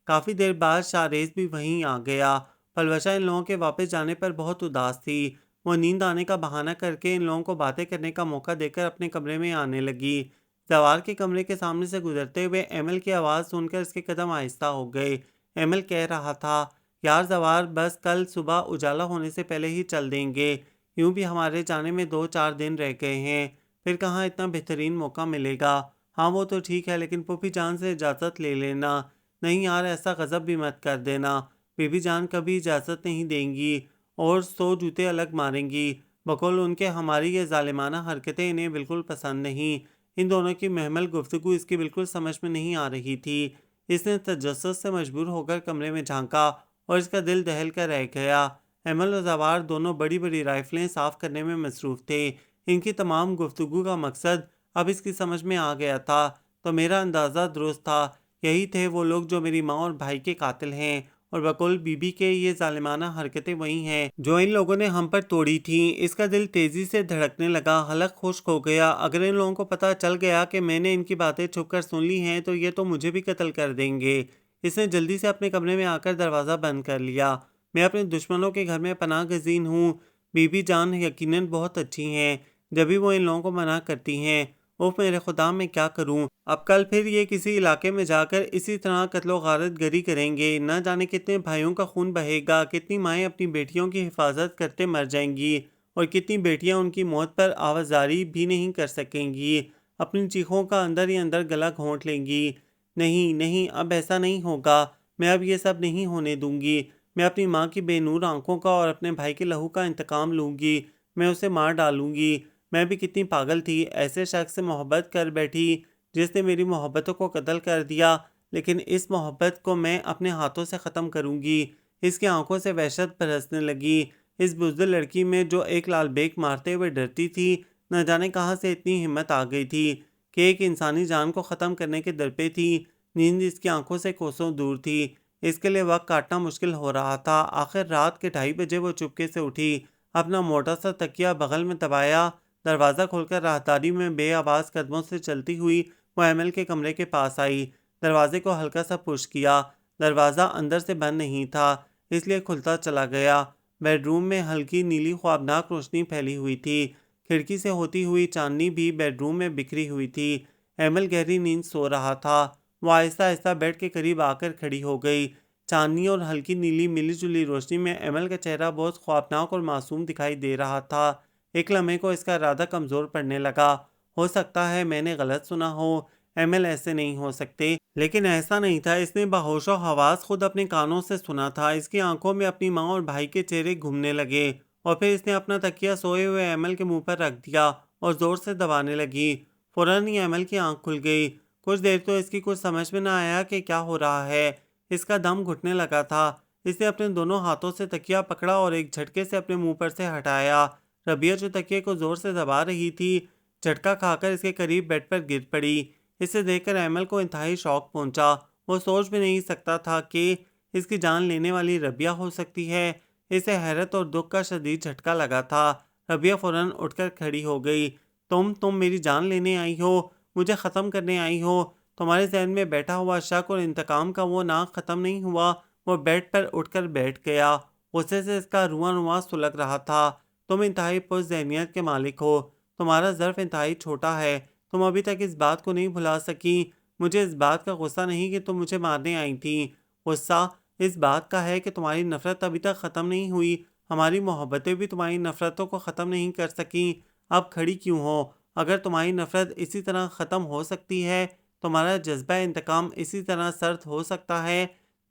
کافی دیر بعد شارز بھی وہیں آ گیا۔ پلوشہ ان لوگوں کے واپس جانے پر بہت اداس تھی۔ وہ نیند آنے کا بہانہ کر کے ان لوگوں کو باتیں کرنے کا موقع دے کر اپنے کمرے میں آنے لگی۔ زوال کے کمرے کے سامنے سے گزرتے ہوئے ایمل کی آواز سن کر اس کے قدم آہستہ ہو گئے۔ ایمل کہہ رہا تھا، یار زوال، بس کل صبح اجالا ہونے سے پہلے ہی چل دیں گے۔ یوں بھی ہمارے جانے میں 2-4 دن رہ گئے ہیں، پھر کہاں اتنا بہترین موقع ملے گا۔ ہاں وہ تو ٹھیک ہے، لیکن پھوپھی جان سے اجازت لے لینا۔ نہیں یار، ایسا غضب بھی مت کر دینا، بی بی جان کبھی اجازت نہیں دیں گی اور 100 جوتے الگ ماریں گی۔ بقول ان کے ہماری یہ ظالمانہ حرکتیں انہیں بالکل پسند نہیں۔ ان دونوں کی محمل گفتگو اس کی بالکل سمجھ میں نہیں آ رہی تھی۔ اس نے تجسس سے مجبور ہو کر کمرے میں جھانکا اور اس کا دل دہل کر رہ گیا۔ ایمل اور زوار دونوں بڑی بڑی رائفلیں صاف کرنے میں مصروف تھے۔ ان کی تمام گفتگو کا مقصد اب اس کی سمجھ میں آ گیا تھا۔ تو میرا اندازہ درست تھا، یہی تھے وہ لوگ جو میری ماں اور بھائی کے قاتل ہیں، اور بقول بی بی کے یہ ظالمانہ حرکتیں وہی ہیں جو ان لوگوں نے ہم پر توڑی تھیں۔ اس کا دل تیزی سے دھڑکنے لگا، حلق خشک ہو گیا۔ اگر ان لوگوں کو پتہ چل گیا کہ میں نے ان کی باتیں چھپ کر سن لی ہیں تو یہ تو مجھے بھی قتل کر دیں گے۔ اس نے جلدی سے اپنے کمرے میں آ کر دروازہ بند کر لیا۔ میں اپنے دشمنوں کے گھر میں پناہ گزین ہوں۔ بی بی جان یقیناً بہت اچھی ہیں، جبھی وہ ان لوگوں کو منع کرتی ہیں۔ اوف میرے خدا، میں کیا کروں؟ اب کل پھر یہ کسی علاقے میں جا کر اسی طرح قتل و غارت گری کریں گے۔ نہ جانے کتنے بھائیوں کا خون بہے گا، کتنی مائیں اپنی بیٹیوں کی حفاظت کرتے مر جائیں گی، اور کتنی بیٹیاں ان کی موت پر آوازاری بھی نہیں کر سکیں گی، اپنی چیخوں کا اندر ہی اندر گلا گھونٹ لیں گی۔ نہیں نہیں، اب ایسا نہیں ہوگا، میں اب یہ سب نہیں ہونے دوں گی۔ میں اپنی ماں کی بے نور آنکھوں کا اور اپنے بھائی کے لہو کا انتقام لوں گی، میں اسے مار ڈالوں گی۔ میں بھی کتنی پاگل تھی، ایسے شخص سے محبت کر بیٹھی جس نے میری محبتوں کو قتل کر دیا، لیکن اس محبت کو میں اپنے ہاتھوں سے ختم کروں گی۔ اس کی آنکھوں سے وحشت برسنے لگی، اس بزدل لڑکی میں جو ایک لال بیک مارتے ہوئے ڈرتی تھی۔ نہ جانے کہاں سے اتنی ہمت آ گئی تھی کہ ایک انسانی جان کو ختم کرنے کے در پہ تھی۔ نیند اس کی آنکھوں سے کوسوں دور تھی، اس کے لیے وقت کاٹنا مشکل ہو رہا تھا۔ آخر رات کے 2:30 بجے وہ چپکے سے اٹھی، اپنا موٹا سا تکیہ بغل میں دبایا، دروازہ کھول کر راہداری میں بے آواز قدموں سے چلتی ہوئی وہ ایمل کے کمرے کے پاس آئی۔ دروازے کو ہلکا سا پش کیا، دروازہ اندر سے بند نہیں تھا، اس لیے کھلتا چلا گیا۔ بیڈ روم میں ہلکی نیلی خوابناک روشنی پھیلی ہوئی تھی، کھڑکی سے ہوتی ہوئی چاندنی بھی بیڈ روم میں بکھری ہوئی تھی۔ ایمل گہری نیند سو رہا تھا، وہ آہستہ آہستہ بیڈ کے قریب آ کر کھڑی ہو گئی۔ چاندنی اور ہلکی نیلی ملی جلی روشنی میں ایمل کا چہرہ بہت خوابناک اور معصوم دکھائی دے رہا تھا۔ ایک لمحے کو اس کا ارادہ کمزور پڑنے لگا۔ ہو سکتا ہے میں نے غلط سنا ہو، ایمل ایسے نہیں ہو سکتے، لیکن ایسا نہیں تھا۔ اس نے بہوش و حواس خود اپنے کانوں سے سنا تھا۔ اس کی آنکھوں میں اپنی ماں اور بھائی کے چہرے گھومنے لگے، اور پھر اس نے اپنا تکیہ سوئے ہوئے ایمل کے منہ پر رکھ دیا اور زور سے دبانے لگی۔ فوراً ہی ایمل کی آنکھ کھل گئی۔ کچھ دیر تو اس کی کچھ سمجھ میں نہ آیا کہ کیا ہو رہا ہے، اس کا دم گھٹنے لگا تھا۔ اس نے اپنے دونوں ہاتھوں سے تکیہ پکڑا اور ایک جھٹکے سے اپنے منہ پر سے ہٹایا۔ ربیہ جو تکیے کو زور سے دبا رہی تھی، جھٹکا کھا کر اس کے قریب بیڈ پر گر پڑی۔ اسے دیکھ کر ایمل کو انتہائی شوق پہنچا۔ وہ سوچ بھی نہیں سکتا تھا کہ اس کی جان لینے والی ربیہ ہو سکتی ہے۔ اسے حیرت اور دکھ کا شدید جھٹکا لگا تھا۔ ربیہ فوراً اٹھ کر کھڑی ہو گئی۔ تم میری جان لینے آئی ہو، مجھے ختم کرنے آئی ہو؟ تمہارے ذہن میں بیٹھا ہوا شک اور انتقام کا وہ ناگ ختم نہیں ہوا؟ وہ بیڈ پر اٹھ کر بیٹھ گیا، غصے سے اس کا رواں رواں سلگ رہا تھا۔ تم انتہائی پست ذہنیت کے مالک ہو، تمہارا ظرف انتہائی چھوٹا ہے، تم ابھی تک اس بات کو نہیں بھلا سکی۔ مجھے اس بات کا غصہ نہیں کہ تم مجھے مارنے آئی تھیں، غصہ اس بات کا ہے کہ تمہاری نفرت ابھی تک ختم نہیں ہوئی، ہماری محبتیں بھی تمہاری نفرتوں کو ختم نہیں کر سکیں۔ اب کھڑی کیوں ہو؟ اگر تمہاری نفرت اسی طرح ختم ہو سکتی ہے، تمہارا جذبہ انتقام اسی طرح سرد ہو سکتا ہے،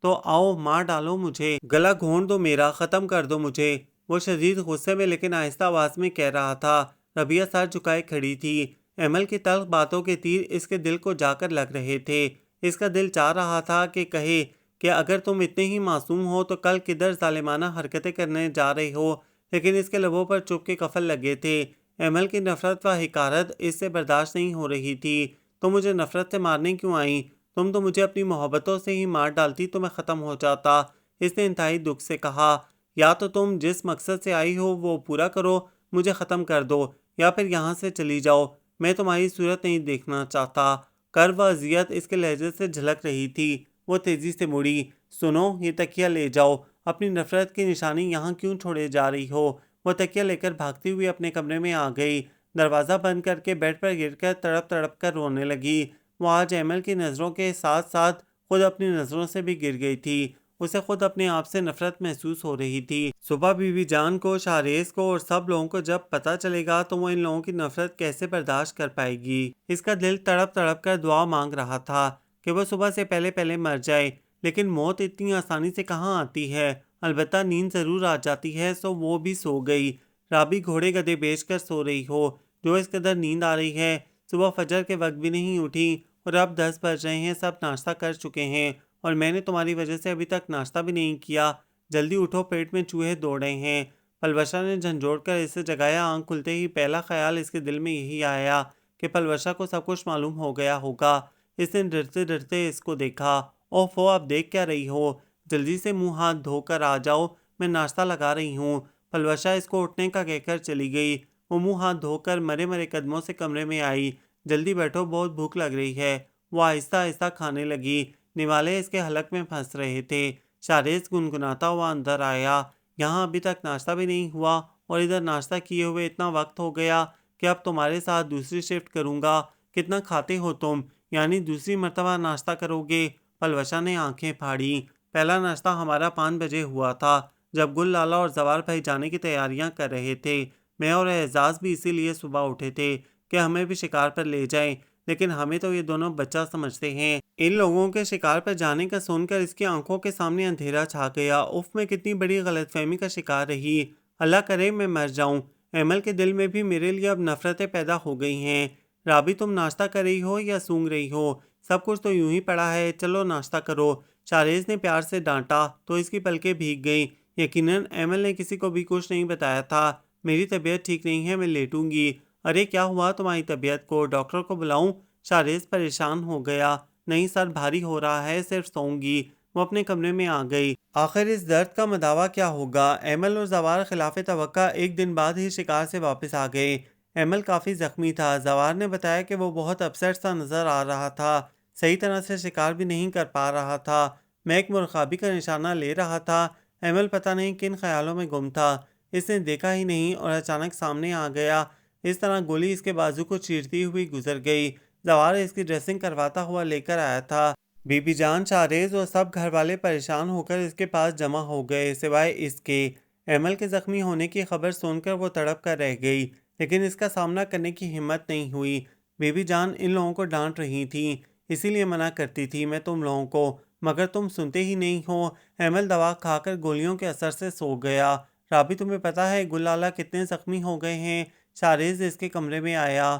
تو آؤ مار ڈالو مجھے، گلا گھونٹ دو میرا، ختم کر دو مجھے۔ وہ شدید غصے میں لیکن آہستہ آواز میں کہہ رہا تھا۔ ربیہ سر جھکائے کھڑی تھی۔ ایمل کی تلخ باتوں کے تیر اس کے دل کو جا کر لگ رہے تھے۔ اس کا دل چاہ رہا تھا کہ کہے کہ اگر تم اتنے ہی معصوم ہو تو کل کدھر ظالمانہ حرکتیں کرنے جا رہے ہو، لیکن اس کے لبوں پر چپ کے قفل لگے تھے۔ ایمل کی نفرت و حقارت اس سے برداشت نہیں ہو رہی تھی۔ تم مجھے نفرت سے مارنے کیوں آئیں؟ تم تو مجھے اپنی محبتوں سے ہی مار ڈالتی تو میں ختم ہو جاتا، اس نے انتہائی دکھ سے کہا۔ یا تو تم جس مقصد سے آئی ہو وہ پورا کرو، مجھے ختم کر دو، یا پھر یہاں سے چلی جاؤ، میں تمہاری صورت نہیں دیکھنا چاہتا۔ کرب و اذیت اس کے لہجے سے جھلک رہی تھی۔ وہ تیزی سے مڑی۔ سنو، یہ تکیہ لے جاؤ، اپنی نفرت کی نشانی یہاں کیوں چھوڑے جا رہی ہو؟ وہ تکیہ لے کر بھاگتی ہوئی اپنے کمرے میں آ گئی، دروازہ بند کر کے بیڈ پر گر کر تڑپ تڑپ کر رونے لگی۔ وہ آج ایمل کی نظروں کے ساتھ ساتھ خود اپنی نظروں سے بھی گر گئی تھی۔ اسے خود اپنے آپ سے نفرت محسوس ہو رہی تھی۔ صبح بی بی جان کو، شاہریز کو اور سب لوگوں کو جب پتہ چلے گا تو وہ ان لوگوں کی نفرت کیسے برداشت کر پائے گی۔ اس کا دل تڑپ تڑپ کر دعا مانگ رہا تھا کہ وہ صبح سے پہلے پہلے مر جائے، لیکن موت اتنی آسانی سے کہاں آتی ہے۔ البتہ نیند ضرور آ جاتی ہے، سو وہ بھی سو گئی۔ رابی گھوڑے گدھے بیچ کر سو رہی ہو، جو اس قدر نیند آ رہی ہے۔ صبح فجر کے وقت بھی نہیں اٹھی اور اب 10 بج رہے ہیں، سب ناشتہ کر چکے ہیں اور میں نے تمہاری وجہ سے ابھی تک ناشتہ بھی نہیں کیا۔ جلدی اٹھو، پیٹ میں چوہے دوڑ رہے ہیں۔ پلوشا نے جھنجھوڑ کر اسے جگایا۔ آنکھ کھلتے ہی پہلا خیال اس کے دل میں یہی آیا کہ پلوشا کو سب کچھ معلوم ہو گیا ہوگا۔ اس نے ڈرتے ڈرتے اس کو دیکھا۔ اوفو، اب دیکھ کیا رہی ہو؟ جلدی سے منہ ہاتھ دھو کر آ جاؤ، میں ناشتہ لگا رہی ہوں۔ پلوشا اس کو اٹھنے کا کہہ کر چلی گئی۔ وہ منہ ہاتھ دھو کر مرے مرے قدموں سے کمرے میں آئی۔ جلدی بیٹھو، بہت بھوک لگ رہی ہے۔ وہ آہستہ آہستہ کھانے لگی۔ نوالے اس کے حلق میں پھنس رہے تھے۔ شاہریز گنگناتا ہوا اندر آیا۔ یہاں ابھی تک ناشتہ بھی نہیں ہوا اور ادھر ناشتہ کیے ہوئے اتنا وقت ہو گیا کہ اب تمہارے ساتھ دوسری شفٹ کروں گا۔ کتنا کھاتے ہو تم؟ یعنی دوسری مرتبہ ناشتہ کرو گے؟ پلوشا نے آنکھیں پھاڑی۔ پہلا ناشتہ ہمارا 5 بجے ہوا تھا، جب گل لالا اور زوار بھائی جانے کی تیاریاں کر رہے تھے۔ میں اور اعزاز بھی اسی لیے صبح اٹھے تھے کہ ہمیں بھی شکار پر لے جائیں، لیکن ہمیں تو یہ دونوں بچہ سمجھتے ہیں۔ ان لوگوں کے شکار پر جانے کا سن کر اس کی آنکھوں کے سامنے اندھیرا چھا گیا۔ اف، میں کتنی بڑی غلط فہمی کا شکار رہی۔ اللہ کرے میں مر جاؤں۔ ایمل کے دل میں بھی میرے لیے اب نفرتیں پیدا ہو گئی ہیں۔ رابی، تم ناشتہ کر رہی ہو یا سونگ رہی ہو؟ سب کچھ تو یوں ہی پڑا ہے، چلو ناشتہ کرو۔ شاہریز نے پیار سے ڈانٹا تو اس کی پلکیں بھیگ گئیں۔ یقیناً ایمل نے کسی کو بھی کچھ نہیں بتایا تھا۔ میری طبیعت ٹھیک نہیں ہے، میں لیٹوں گی۔ ارے کیا ہوا تمہاری طبیعت کو؟ ڈاکٹر کو بلاؤں؟ شاہریز پریشان ہو گیا۔ نہیں سر بھاری ہو رہا ہے، صرف سوؤں گی۔ وہ اپنے کمرے میں آ گئی۔ آخر اس درد کا مداوع کیا ہوگا؟ ایمل اور زوار خلاف توقع ایک دن بعد ہی شکار سے واپس آ گئے۔ ایمل کافی زخمی تھا۔ زوار نے بتایا کہ وہ بہت اپسیٹ سا نظر آ رہا تھا، صحیح طرح سے شکار بھی نہیں کر پا رہا تھا۔ میں ایک مرغابی کا نشانہ لے رہا تھا۔ ایمل پتہ نہیں کن خیالوں میں گم تھا۔ اس نے دیکھا ہی نہیں اور اچانک سامنے آ گیا۔ اس طرح گولی اس کے بازو کو چیرتی ہوئی گزر گئی۔ زوار اس کی ڈریسنگ کرواتا ہوا لے کر آیا تھا۔ بی بی جان، شاہریز اور سب گھر والے پریشان ہو کر اس کے پاس جمع ہو گئے، سوائے اس کے۔ ایمل کے زخمی ہونے کی خبر سن کر وہ تڑپ کر رہ گئی، لیکن اس کا سامنا کرنے کی ہمت نہیں ہوئی۔ بی بی جان ان لوگوں کو ڈانٹ رہی تھیں، اسی لیے منع کرتی تھی میں تم لوگوں کو، مگر تم سنتے ہی نہیں ہو۔ ایمل دوا کھا کر گولیوں کے اثر سے سو گیا۔ رابی، تمہیں پتہ ہے گل لالا کتنے زخمی ہو گئے ہیں؟ شاہریز اس کے کمرے میں آیا۔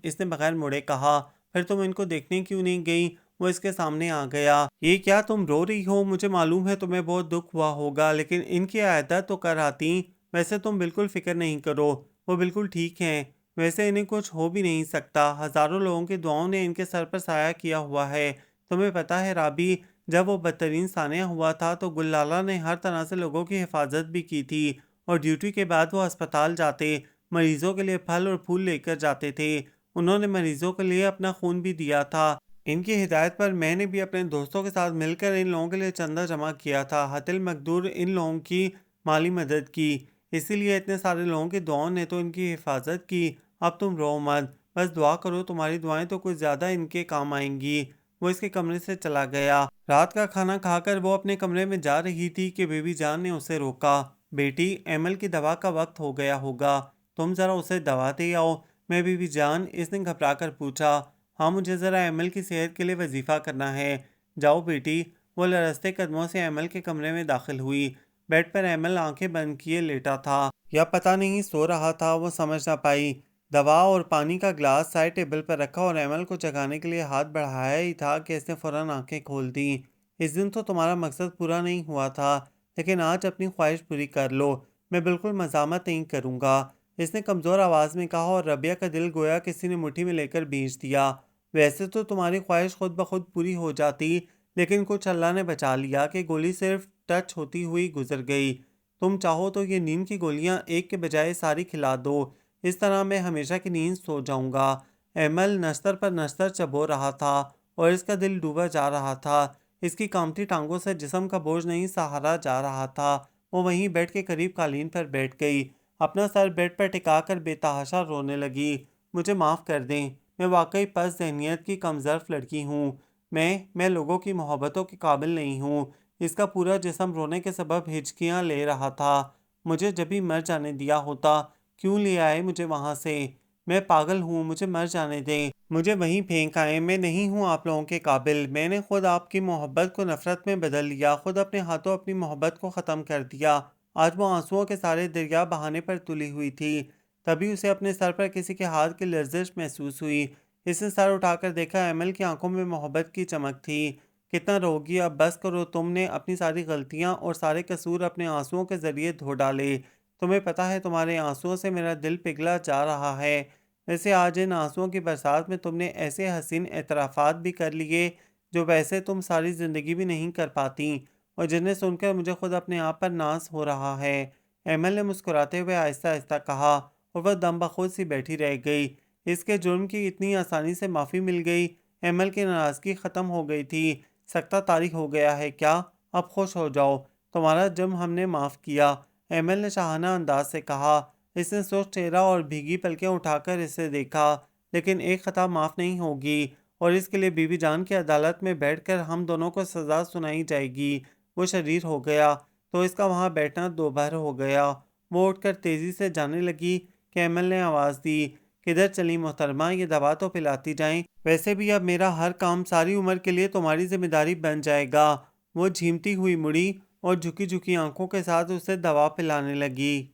اس نے بغیر مڑے کہا۔ پھر تم ان کو دیکھنے کیوں نہیں گئی؟ وہ اس کے سامنے آ گیا۔ یہ کیا تم رو رہی ہو؟ مجھے معلوم ہے تمہیں بہت دکھ ہوا ہوگا، لیکن ان کی عیادت تو کر آتی۔ ویسے تم بالکل فکر نہیں کرو، وہ بالکل ٹھیک ہیں۔ ویسے انہیں کچھ ہو بھی نہیں سکتا، ہزاروں لوگوں کی دعاؤں نے ان کے سر پر سایہ کیا ہوا ہے۔ تمہیں پتہ ہے رابی، جب وہ بدترین سانحہ ہوا تھا تو گل لالا نے ہر طرح سے لوگوں کی حفاظت بھی کی تھی، اور ڈیوٹی کے بعد وہ اسپتال جاتے، مریضوں کے لیے پھل اور پھول لے کر جاتے تھے۔ انہوں نے مریضوں کے لیے اپنا خون بھی دیا تھا۔ ان کی ہدایت پر میں نے بھی اپنے دوستوں کے ساتھ مل کر ان لوگوں کے لیے چندہ جمع کیا تھا۔ حت المقدور ان لوگوں کی مالی مدد کی، اسی لیے اتنے سارے لوگوں کی دعاؤں نے تو ان کی حفاظت کی۔ اب تم رو مت، بس دعا کرو، تمہاری دعائیں تو کچھ زیادہ ان کے کام آئیں گی۔ وہ اس کے کمرے سے چلا گیا۔ رات کا کھانا کھا کر وہ اپنے کمرے میں جا رہی تھی کہ بی بی جان نے اسے روکا۔ بیٹی، ایمل کی دوا کا وقت ہو گیا ہوگا، تم ذرا اسے دوا دے آؤ۔ میں بی بی جان، اس نے گھبرا کر پوچھا۔ ہاں، مجھے ذرا ایمل کی صحت کے لیے وظیفہ کرنا ہے۔ جاؤ بیٹی۔ وہ لرزتے قدموں سے ایمل کے کمرے میں داخل ہوئی۔ بیڈ پر ایمل آنکھیں بند کیے لیٹا تھا، یا پتہ نہیں سو رہا تھا، وہ سمجھ نہ پائی۔ دوا اور پانی کا گلاس سائڈ ٹیبل پر رکھا اور ایمل کو جگانے کے لیے ہاتھ بڑھایا ہی تھا کہ اس نے فوراً آنکھیں کھول دیں۔ اس دن تو تمہارا مقصد پورا نہیں ہوا تھا، لیکن آج اپنی خواہش پوری کر لو، میں بالکل مزاحمت نہیں کروں گا، اس نے کمزور آواز میں کہا، اور ربیہ کا دل گویا کسی نے مٹھی میں لے کر بھیج دیا۔ ویسے تو تمہاری خواہش خود بخود پوری ہو جاتی، لیکن کچھ اللہ نے بچا لیا کہ گولی صرف ٹچ ہوتی ہوئی گزر گئی۔ تم چاہو تو یہ نیند کی گولیاں ایک کے بجائے ساری کھلا دو، اس طرح میں ہمیشہ کی نیند سو جاؤں گا۔ ایمل نستر پر نستر چبو رہا تھا اور اس کا دل ڈوبا جا رہا تھا۔ اس کی کامتی ٹانگوں سے جسم کا بوجھ نہیں سہارا جا رہا تھا۔ وہ وہیں بیڈ کے قریب قالین پر بیٹھ گئی، اپنا سر بیڈ پر ٹکا کر بے تحاشا رونے لگی۔ مجھے معاف کر دیں، میں واقعی پست ذہنیت کی کم ظرف لڑکی ہوں۔ میں لوگوں کی محبتوں کے قابل نہیں ہوں۔ اس کا پورا جسم رونے کے سبب ہچکیاں لے رہا تھا۔ مجھے جب ہی مر جانے دیا ہوتا، کیوں لے آئے مجھے وہاں سے؟ میں پاگل ہوں، مجھے مر جانے دیں، مجھے وہیں پھینک آئے، میں نہیں ہوں آپ لوگوں کے قابل۔ میں نے خود آپ کی محبت کو نفرت میں بدل لیا، خود اپنے ہاتھوں اپنی محبت کو ختم کر دیا۔ آج وہ آنسوؤں کے سارے دریا بہانے پر تلی ہوئی تھی۔ تبھی اسے اپنے سر پر کسی کے ہاتھ کی لرزش محسوس ہوئی۔ اس نے سر اٹھا کر دیکھا، ایمل کی آنکھوں میں محبت کی چمک تھی۔ کتنا روگی، اب بس کرو، تم نے اپنی ساری غلطیاں اور سارے قصور اپنے آنسوؤں کے ذریعے دھو ڈالے۔ تمہیں پتہ ہے تمہارے آنسوؤں سے میرا دل پگھلا جا رہا ہے۔ ویسے آج ان آنسوؤں کی برسات میں تم نے ایسے حسین اعترافات بھی کر لیے جو ویسے تم ساری زندگی بھی نہیں کر پاتی، اور جنہیں سن کر مجھے خود اپنے آپ پر ناز ہو رہا ہے۔ ایمل نے مسکراتے ہوئے آہستہ آہستہ کہا، اور وہ دم بخود سی بیٹھی رہ گئی۔ اس کے جرم کی اتنی آسانی سے معافی مل گئی۔ ایمل کی ناراضگی ختم ہو گئی تھی۔ سکتہ طاری ہو گیا ہے کیا؟ اب خوش ہو جاؤ، تمہارا جرم ہم نے معاف کیا، ایمل نے شاہانہ انداز سے کہا۔ اس نے سرخ چہرہ اور بھیگی پلکیں اٹھا کر اسے دیکھا۔ لیکن ایک خطا معاف نہیں ہوگی، اور اس کے لیے بی بی جان کی عدالت میں بیٹھ کر ہم دونوں کو سزا سنائی جائے گی۔ وہ شریر ہو گیا تو اس کا وہاں بیٹھنا دوبھر ہو گیا۔ وہ اٹھ کر تیزی سے جانے لگی کہ ایمل نے آواز دی، کدھر چلی محترمہ؟ یہ دوا تو پلاتی جائیں، ویسے بھی اب میرا ہر کام ساری عمر کے لیے تمہاری ذمہ داری بن جائے گا۔ وہ جھیمتی ہوئی مڑی اور جھکی جھکی آنکھوں کے ساتھ اسے دوا پلانے لگی۔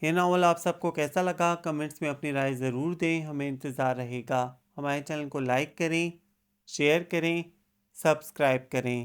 یہ ناول آپ سب کو کیسا لگا؟ کمنٹس میں اپنی رائے ضرور دیں، ہمیں انتظار رہے گا۔ ہمارے چینل کو لائک کریں، شیئر کریں، سبسکرائب کریں۔